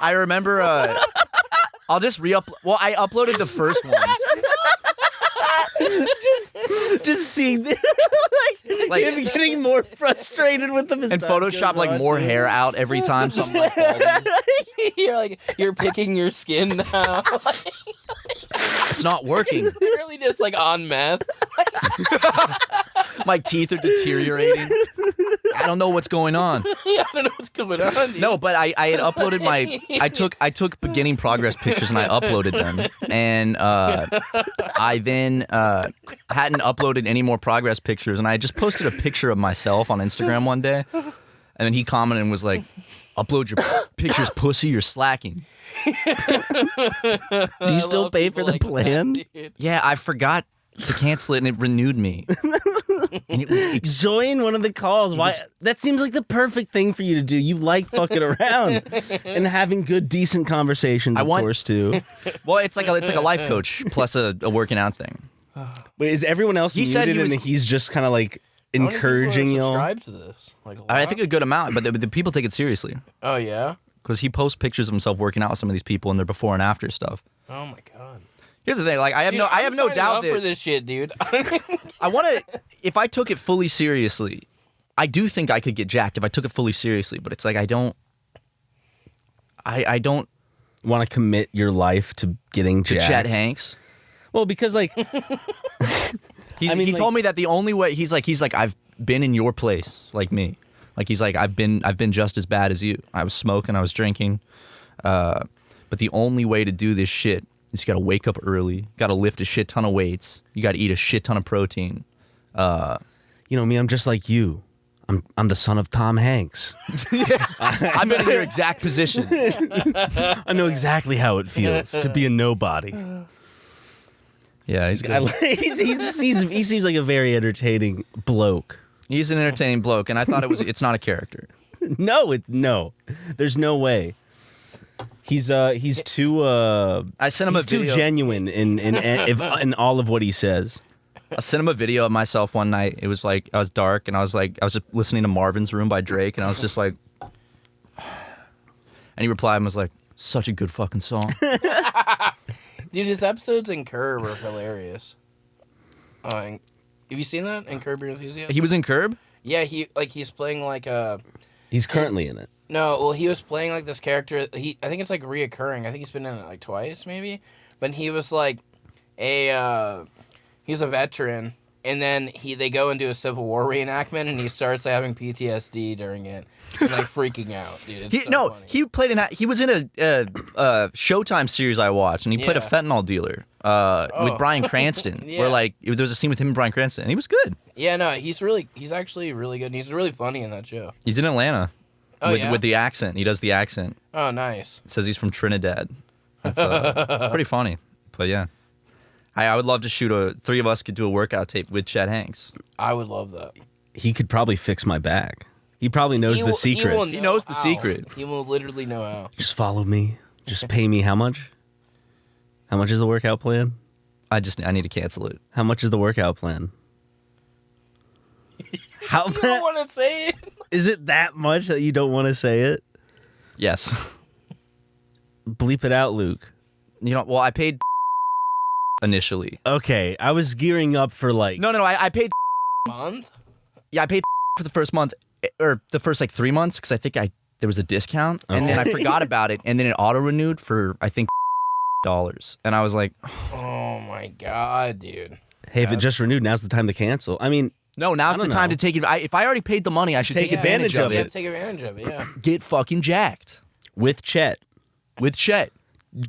I remember. I'll just re-upload. Well, I uploaded the first ones. Just seeing Like- him getting more frustrated with them. And Photoshop like more hair out every time, so I'm like balding. You're picking your skin now. It's not working. Literally just like on meth. My teeth are deteriorating. I don't know what's going on. I don't know what's going on. Dude. No, but I had uploaded I took beginning progress pictures and I uploaded them, and I then hadn't uploaded any more progress pictures, and I just posted a picture of myself on Instagram one day, and then he commented and was like, "Upload your pictures, pussy. You're slacking." Do you still pay for the plan? Yeah, I forgot to cancel it, and it renewed me. And it was Join one of the calls. Why? That seems like the perfect thing for you to do. You like fucking around and having good, decent conversations, of course, too. well, it's like a life coach plus a working out thing. Wait, is everyone else He muted said he was- and he's just kind of like How many people are encouraging y'all? subscribed to this? Like a lot? I think a good amount, but the people take it seriously Oh yeah. because he posts pictures of himself working out with some of these people and their before and after stuff. Oh my god. Here's the thing, like I have Dude, no I'm signing doubt up for that this shit, dude. I want to. If I took it fully seriously, I do think I could get jacked if I took it fully seriously. But it's like I don't Want to commit your life to getting to jacked? Chet Hanks. Well, because like He I mean, like- told me that the only way he's like I've been in your place like me. Like he's like I've been just as bad as you. I was smoking, I was drinking, but the only way to do this shit is you got to wake up early, got to lift a shit ton of weights, you got to eat a shit ton of protein. you know me, I'm just like you. I'm the son of Tom Hanks. I'm in your exact position. I know exactly how it feels to be a nobody. Yeah, he's good. He seems like a very entertaining bloke. He's an entertaining bloke, and I thought it's not a character. No, there's no way. He's too I sent him a he's too video. genuine in all of what he says. I sent him a video of myself one night. It was like I was dark, and I was just listening to Marvin's Room by Drake, and I was just like, and he replied and was like, "Such a good fucking song." Dude, his episodes in Curb are hilarious. Have you seen that in Curb Your Enthusiasm? He was in Curb. Yeah, he's playing like a. He's currently in it. No, well, he was playing like this character. I think it's like reoccurring. I think he's been in it like twice, maybe. But he was like he's a veteran, and then they go into a Civil War reenactment, and he starts having PTSD during it, and like freaking out, dude. It's so funny. He played he was in a Showtime series I watched, and he played a Yeah. fentanyl dealer with Bryan Cranston. Yeah. Where like there was a scene with him and Bryan Cranston, and he was good. Yeah, no, he's actually really good. And he's really funny in that show. He's in Atlanta Oh, yeah? with the accent. He does the accent. Oh, nice. It says he's from Trinidad. It's pretty funny, but yeah. I would love to shoot three of us could do a workout tape with Chet Hanks. I would love that. He could probably fix my back. He probably knows the secrets. He knows the how. secret. He will literally know how. Just follow me. Just pay me how much? How much is the workout plan? I need to cancel it. How much is the workout plan? How You don't want to say it. is it that much that you don't want to say it? Yes. Bleep it out, Luke. Well, I paid initially. Okay, I was gearing up for like. No, I paid. Month? Yeah, I paid for the first month or the first like 3 months because I think there was a discount, and then I forgot about it, and then it auto renewed for I think $, and I was like, Oh my god, dude. Hey, if it just renewed, now's the time to cancel. I mean, no, now's the time to take it. If I already paid the money, I should take advantage of Yeah, it. take advantage of it, yeah. Get fucking jacked with Chet, with Chet.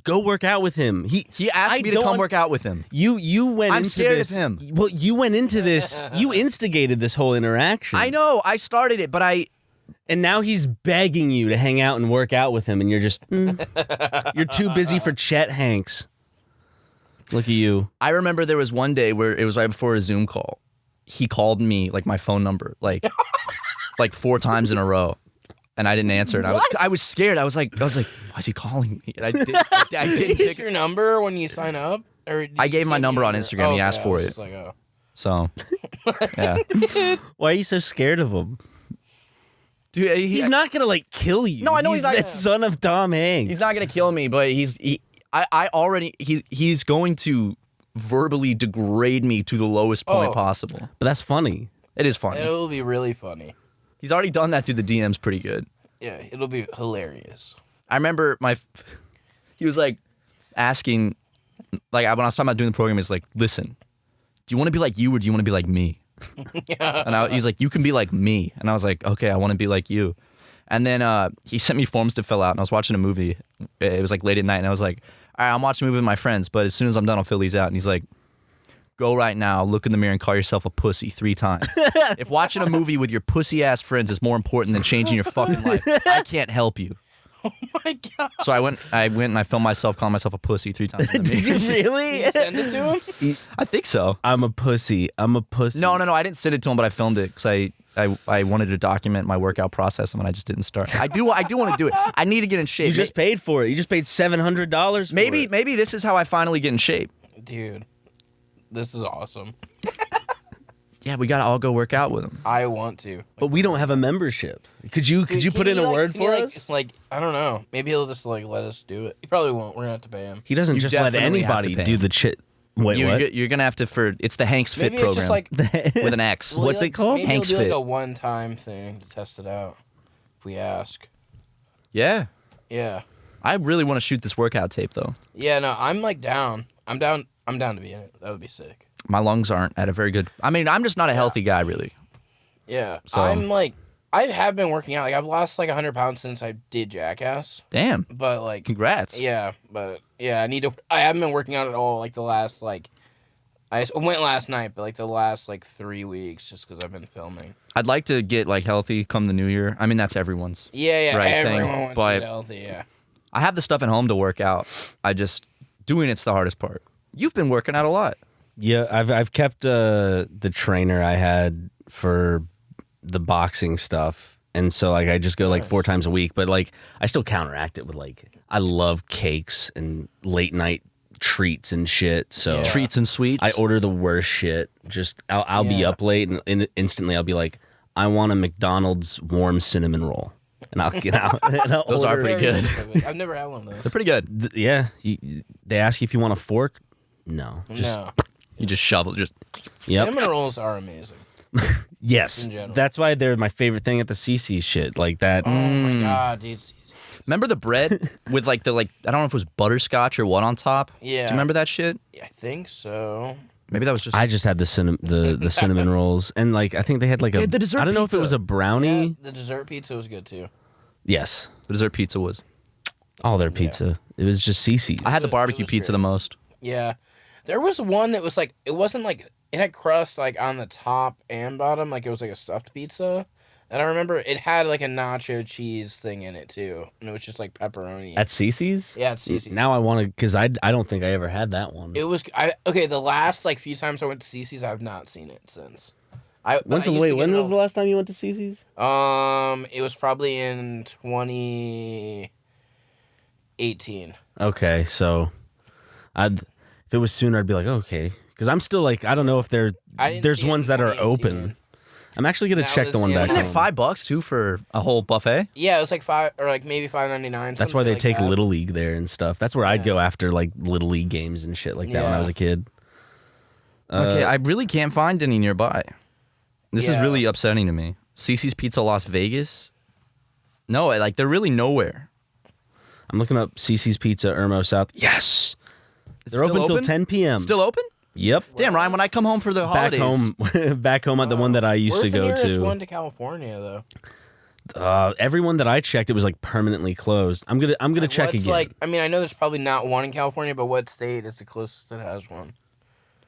go work out with him. He asked me to come work out with him. You went I'm into scared this. of him. Well, you went into this. You instigated this whole interaction. I know. I started it, but And now he's begging you to hang out and work out with him, and you're just you're too busy for Chet Hanks. Look at you. I remember there was one day where it was right before a Zoom call. He called me like my phone number like 4 times in a row, and I didn't answer it. I was scared. I was like, why is he calling me? And I didn't Did he pick get your number when you sign up? Or did I you gave just my give number your on Instagram. He asked I for was it. just like, oh. So, yeah. Why are you so scared of him? Dude, He's not gonna like kill you. No, I know he's not the gonna- son of Tom Hanks. He's not gonna kill me, but he's going to verbally degrade me to the lowest point possible. But that's funny. It is funny. It'll be really funny. He's already done that through the DMs pretty good. Yeah, it'll be hilarious. I remember he was like asking, like when I was talking about doing the program, he's like, listen, do you want to be like you or do you want to be like me? And he's like, you can be like me. And I was like, okay, I want to be like you. And then he sent me forms to fill out, and I was watching a movie. It was like late at night, and I was like, all right, I'm watching a movie with my friends, but as soon as I'm done, I'll fill these out. And he's like, go right now, look in the mirror and call yourself a pussy 3 times. If watching a movie with your pussy-ass friends is more important than changing your fucking life, I can't help you. Oh my god. So I went and I filmed myself calling myself a pussy 3 times in the mirror. Did you really? Did you send it to him? I think so. I'm a pussy. I'm a pussy. No, I didn't send it to him, but I filmed it because I wanted to document my workout process, and when I just didn't start. I do want to do it. I need to get in shape. You just paid for it. You just paid $700. Maybe this is how I finally get in shape. Dude, this is awesome. Yeah, we gotta all go work out with him. I want to. But we don't have a membership. Could you Dude, put in a word for us? Like, I don't know. Maybe he'll just like let us do it. He probably won't. We're gonna have to pay him. He doesn't You just let definitely have to anybody pay do him. the shit. Wait, what? You're gonna have to it's the Hanks Fit Maybe it's program just like with an X. well, What's like, it called? Maybe Hanks he'll do Fit. like a one-time thing to test it out. If we ask. Yeah, Yeah. I really want to shoot this workout tape though. Yeah. No, I'm like down. I'm down to be in it. That would be sick. My lungs aren't at a very good. I mean, I'm just not a healthy guy really. Yeah. So- I'm like, I have been working out. Like, I've lost like 100 pounds since I did Zackass. Damn, But like, congrats. yeah. But yeah, I haven't been working out at all. Like the last I went last night, but like the last 3 weeks, just because I've been filming. I'd like to get like healthy come the new year. I mean, that's everyone's. Yeah. Right Everyone thing, wants but- to get healthy. Yeah. I have the stuff at home to work out. Doing it's the hardest part. You've been working out a lot. Yeah, I've kept the trainer I had for the boxing stuff, and so like I just go like 4 times a week. But like I still counteract it with like I love cakes and late night treats and shit. So Yeah. Treats and sweets. I order the worst shit. Just I'll be Yeah. up late and instantly I'll be like, I want a McDonald's warm cinnamon roll, and I'll get out. And I'll Those are order- pretty good. I've never had one of those. They're pretty good. Yeah, they ask you if you want a fork. No, just No. You just shovel. Just yep. Cinnamon rolls are amazing. Yes, in general. that's why they're my favorite thing at the CC shit. Like that. Oh my god, dude. remember the bread with like I don't know if it was butterscotch or what on top. Yeah. Do you remember that shit? I think so. Maybe that was just. I just had the cinnamon rolls, and like I think they had like a Yeah, the dessert I don't know if it pizza. was a brownie. Yeah, the dessert pizza was good too. Yes, the dessert pizza was. all their pizza. It was just CC's. I had the It barbecue was pizza great. the most. Yeah. There was one that was like, it wasn't like, it had crust like on the top and bottom, like it was like a stuffed pizza. And I remember it had like a nacho cheese thing in it too. And it was just like pepperoni. at CC's. Yeah, it's CC's. Now I want to because I don't think I ever had that one. It was, okay, the last like few times I went to CC's, I've not seen it since. When was the last time you went to CC's? It was probably in 2018. Okay, so If it was sooner, I'd be like, okay. Because I'm still like, I don't know if there's ones that are open. I'm actually gonna check the one back. Isn't it home. $5 too for a whole buffet? Yeah, it was like $5 or like maybe $5.99. That's why they like take that. Little League there and stuff. That's where I'd go after like Little League games and shit like that when I was a kid. Okay, I really can't find any nearby. This is Yeah. really upsetting to me. CC's Pizza Las Vegas? No, like they're really nowhere. I'm looking up CC's Pizza, Irmo South. Yes, Is it they're still open till 10 p.m. Still open? Yep. Damn, Ryan, when I come home for the Back holidays. back home at the one that I used to go Where's the nearest to. one to California though? Everyone that I checked, it was like permanently closed. I'm gonna check What's again. like? I mean, I know there's probably not one in California, but what state is the closest that has one?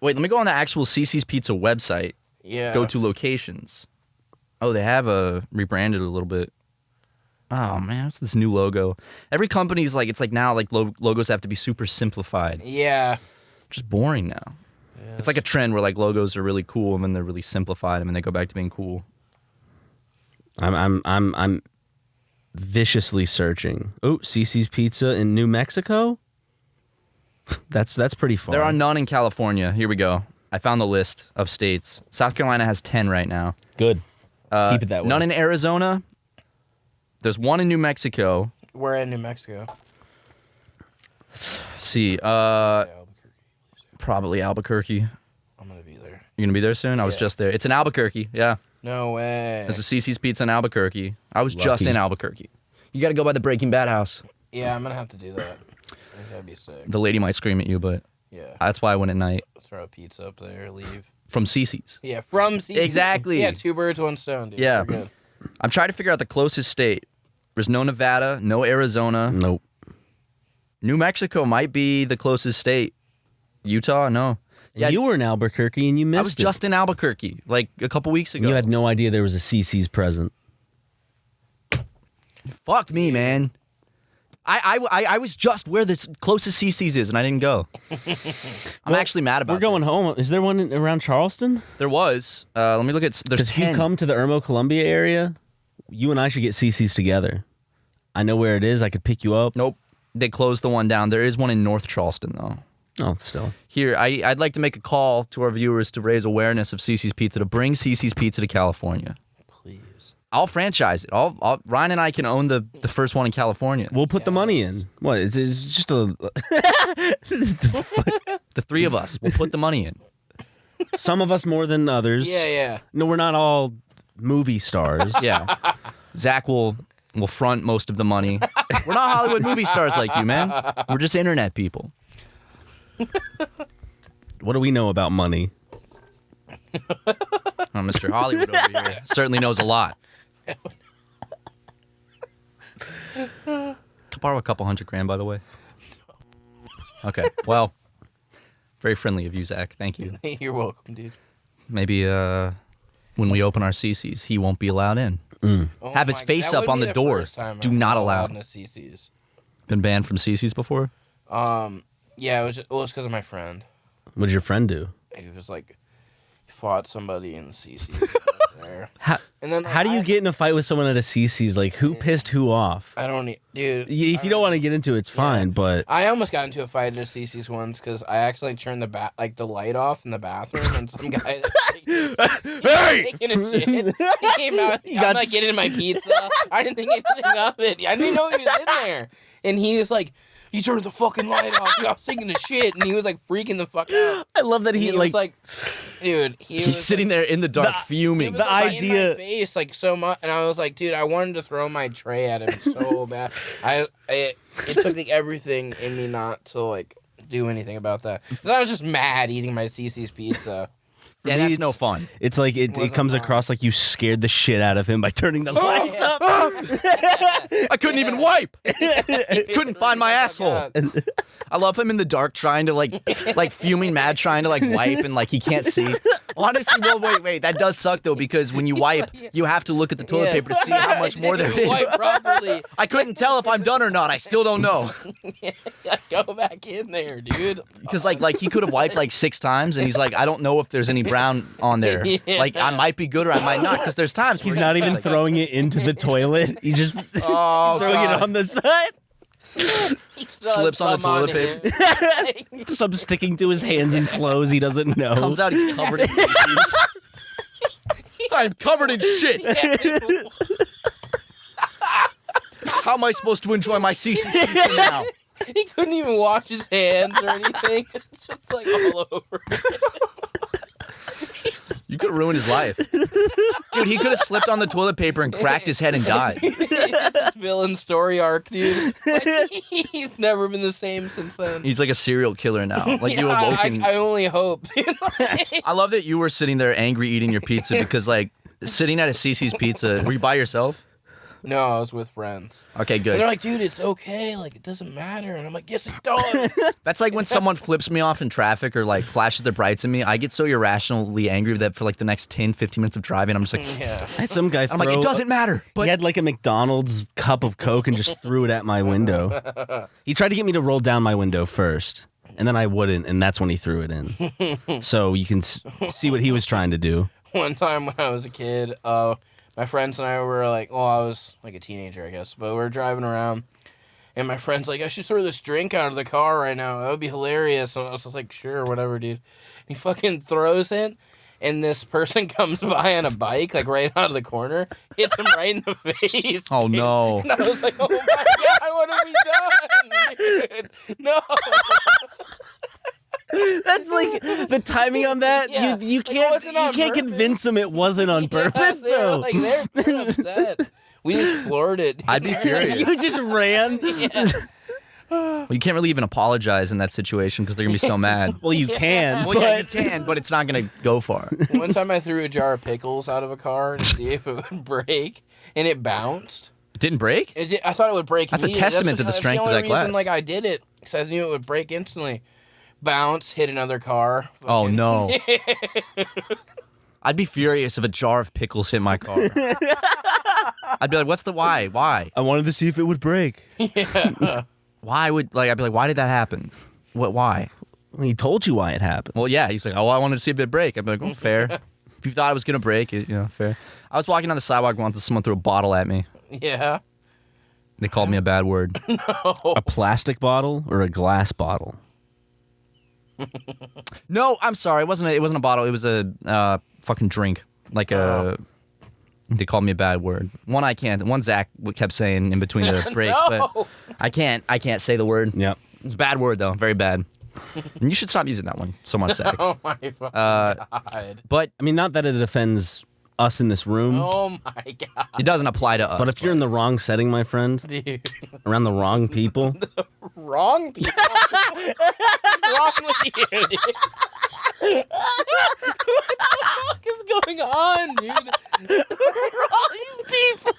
Wait, let me go on the actual CC's Pizza website. Yeah. Go to locations. Oh, they have rebranded a little bit. Oh man, what's this new logo? Every company's like, it's like now like logos have to be super simplified. Yeah. Just boring now. Yeah. It's like a trend where like logos are really cool and then they're really simplified and then they go back to being cool. I'm viciously searching. Oh, CC's Pizza in New Mexico. That's pretty far. There are none in California. Here we go. I found the list of states. South Carolina has 10 right now. Good. Keep it that way. None in Arizona. There's one in New Mexico. We're in New Mexico. Let's see. Probably Albuquerque. I'm gonna be there. You're gonna be there soon? I was Yeah. just there. It's in Albuquerque. Yeah. No way. There's a CC's Pizza in Albuquerque. I was just Lucky. in Albuquerque. You got to go by the Breaking Bad house. Yeah, I'm gonna have to do that. I think that'd be sick. The lady might scream at you, but Yeah. that's why I went at night Throw a pizza up there, leave. from CC's. Yeah, from CC. Exactly. Yeah, 2 birds, 1 stone, dude. Yeah. We're good. I'm trying to figure out the closest state. There's no Nevada, no Arizona. Nope. New Mexico might be the closest state. Utah, no. Yeah, You were in Albuquerque and you missed I was it. just in Albuquerque like a couple weeks ago. You had no idea there was a CC's present. Fuck me, man. I was just where the closest CC's is, and I didn't go. I'm actually mad about We're going this. home. Is there one around Charleston? There was. Let me look at. There's Because if you 10. come to the Irmo, Columbia area, you and I should get CC's together. I know where it is. I could pick you up. Nope. They closed the one down. There is one in North Charleston, though. Oh, still. Here, I'd like to make a call to our viewers to raise awareness of CC's Pizza, to bring CC's Pizza to California. Please. I'll franchise it. Ryan and I can own the first one in California. We'll put the money in. What? It's just a. The three of us. We'll put the money in. Some of us more than others. Yeah. No, we're not all movie stars. Yeah. Zach will front most of the money. We're not Hollywood movie stars like you, man. We're just internet people. What do we know about money? Mr. Hollywood over here certainly knows a lot. Can I borrow a couple $100,000, by the way? Okay. Well, very friendly of you, Zach. Thank you. You're welcome, dude. Maybe when we open our CC's, he won't be allowed in. Oh Have his my- face that up would on be the door. first time Do I've not been allow. allowed in a CC's. Been banned from CC's before? Yeah, it was because of my friend. What did your friend do? He was like, he fought somebody in the CC's. there. How, And then how do you get in a fight with someone at a CC's? Like, who pissed who off? I don't, dude. If you don't want to get into it, it's fine, but I almost got into a fight at a CC's once because I accidentally turned the light off in the bathroom, and some guy taking a shit. He came out. I'm like getting my pizza. I didn't think anything of it. I didn't know he was in there, and he was like, "You turned the fucking light off." Dude, I was taking a shit, and he was like freaking the fuck out. I love that And he was like, dude, He's sitting there in the dark, He fuming. was The like, in idea- my face like so much, and I was like, dude, I wanted to throw my tray at him so bad. It took like everything in me not to like do anything about that. And I was just mad eating my CC's pizza. Yeah, me, that's no it's- fun. it's like it Wasn't comes fun. across like you scared the shit out of him by turning the lights up. I couldn't even wipe. Couldn't find my asshole. I love him in the dark trying to like fuming mad trying to like wipe and like he can't see. Honestly, well, wait. That does suck though because when you wipe, you have to look at the toilet Yeah. paper to see how much more there is. Wipe properly. I couldn't tell if I'm done or not. I still don't know Go back in there, dude. because like he could have wiped like 6 times and he's like, I don't know if there's any brown on there. Yeah. Like I might be good or I might not because there's times He's where not you- even like, throwing it into the toilet. He's just Oh, throwing God. it on the side. So slips on the toilet paper. Some sticking to his hands and clothes he doesn't know. Comes out, he's covered in feces. I'm covered in shit. How am I supposed to enjoy my CC pizza now? He couldn't even wash his hands or anything. It's just like all over. You could ruin his life. Dude, he could have slipped on the toilet paper and cracked his head and died. That's his villain story arc, dude. Like, he's never been the same since then. He's like a serial killer now. Like you Yeah, awoken. I only hope. Dude. I love that you were sitting there angry eating your pizza because like sitting at a CC's Pizza, were you by yourself? No, I was with friends. Okay, And they're good. like, dude, it's okay. Like, it doesn't matter. And I'm like, yes, it does. That's like when someone flips me off in traffic or like flashes their brights at me. I get so irrationally angry that for like the next 10, 15 minutes of driving, I'm just like, Yeah. I had some guy I'm like, it doesn't matter. He But had like a McDonald's cup of Coke and just threw it at my window. He tried to get me to roll down my window first, and then I wouldn't, and that's when he threw it in. So you can see what he was trying to do. One time when I was a kid, my friends and I were like, well, I was like a teenager, I guess, but we were driving around, and my friend's like, I should throw this drink out of the car right now. That would be hilarious. And I was just like, sure, whatever, dude. And he fucking throws it, and this person comes by on a bike, like right out of the corner, hits him right in the face. oh dude. no. And I was like, oh my God, what have we done, dude? No. That's like the timing on that. Yeah. You Like, it can't wasn't on purpose. convince him it wasn't on purpose Yeah, they were, though. like, they're upset. We just floored it. I'd be furious. You just ran. Yeah. Well, you can't really even apologize in that situation because they're gonna be so mad. Well, you can. Well, yeah, you can, but it's not gonna go far. One time I threw a jar of pickles out of a car to see if it would break, and it bounced. It didn't break? I thought it would break. That's a immediately. testament to the strength of that That's the only reason, glass. like, I did it because I knew it would break instantly. Bounce, hit another car. Oh Fucking- no. I'd be furious if a jar of pickles hit my car. I'd be like, what's the why? Why? I wanted to see if it would break. Yeah. Why would like I'd be like, why did that happen? What why? He told you why it happened. Well, yeah, he's like, oh, I wanted to see if it break. I'd be like, oh, fair. If you thought it was gonna break, fair. I was walking on the sidewalk once and someone threw a bottle at me. Yeah. They called me a bad word. A plastic bottle or a glass bottle? No, I'm sorry. It wasn't a bottle. It was a fucking drink. Like a. They called me a bad word. One I can't. One Zach kept saying in between the breaks, but No. I can't say the word. Yep. It's a bad word though, very bad. And you should stop using that one so much, Zach. Oh my God. But I mean, not that it offends us in this room, Oh my God, it doesn't apply to us. but if you're in the wrong setting, my friend, dude. around the wrong people, Wrong people. What's wrong with you, dude? What the fuck is going on, dude? Wrong people.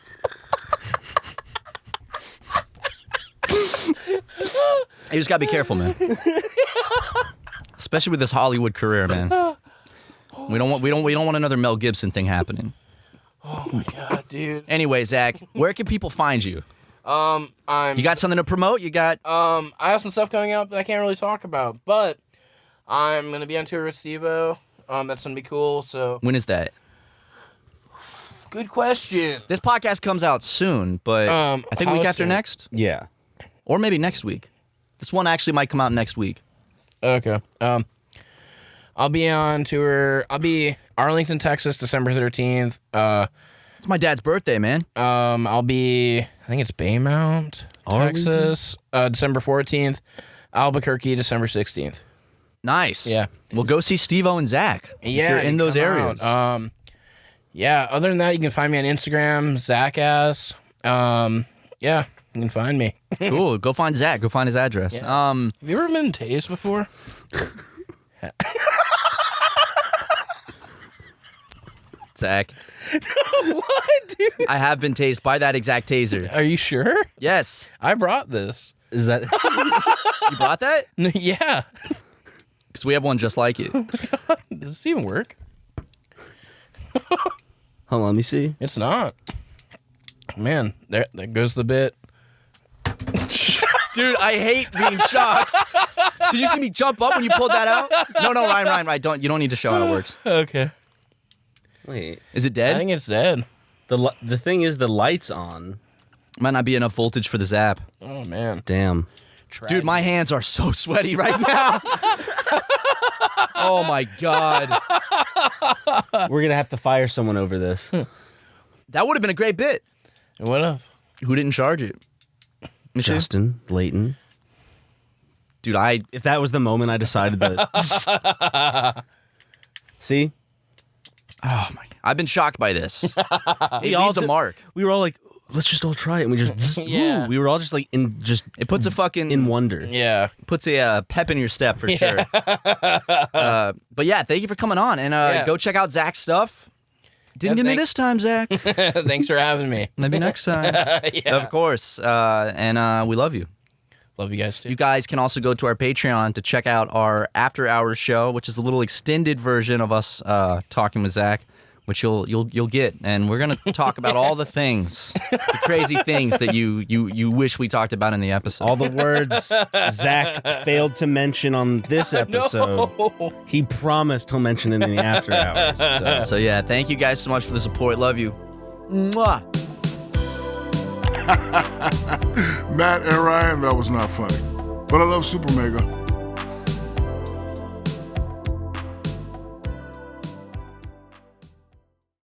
you just gotta be careful, man. Especially with this Hollywood career, man. We don't want another Mel Gibson thing happening. Oh my God, dude. Anyway, Zach, where can people find you? I'm. You got something to promote? You got I have some stuff coming out that I can't really talk about, but I'm gonna be on tour with Stevo. That's gonna be cool. So, when is that? good question. This podcast comes out soon, but I think how week after soon? next, yeah. or maybe next week. This one actually might come out next week. Okay. I'll be on tour. I'll be Arlington, Texas, December 13th. It's my dad's birthday, man. I'll be. I think it's Baymount, Arlington? Texas, December 14th. Albuquerque, December 16th. Nice. Yeah. We'll go see Steve-O and Zach. Yeah, if you're in you those come areas. out. Yeah. Other than that, you can find me on Instagram, Zackass. Yeah, you can find me. Cool. Go find Zach. Go find his address. Yeah. Have you ever been tased before? Zach, What, dude? I have been tased by that exact taser. Are you sure? Yes. I brought this. Is that? You brought that? Yeah. Because we have one just like it. Does this even work? Hold on, let me see. It's not. Man, there goes the bit. Dude, I hate being shocked. Did you see me jump up when you pulled that out? No, Ryan, you don't need to show how it works. Okay. Wait. Is it I dead? think it's dead. The thing is, the light's on. Might not be enough voltage for the zap. Oh, man. Damn. tragic. Dude, my hands are so sweaty right now. Oh my God. We're going to have to fire someone over this. That would have been a great bit. It would have. Who didn't charge it? Michelle? Justin, Layton. Dude, If that was the moment I decided that. See? oh my, I've been shocked by this. It We all leaves a did- mark. We were all like, let's just all try it. And we just, Yeah. we were all just like, It puts a fucking in wonder. Yeah. puts a pep in your step for sure. But yeah, thank you for coming on, and go check out Zach's stuff. Didn't Yeah, get me this time, Zach. Thanks for having me. Maybe next time. Yeah. Of course. And we love you. Love you guys too. You guys can also go to our Patreon to check out our after hours show, which is a little extended version of us talking with Zach, which you'll get, and we're gonna talk about all the things, the crazy things that you wish we talked about in the episode. All the words Zach failed to mention on this episode, he promised he'll mention it in the after hours. So yeah, thank you guys so much for the support. Love you. Mwah. Matt and Ryan, that was not funny. But I love Super Mega.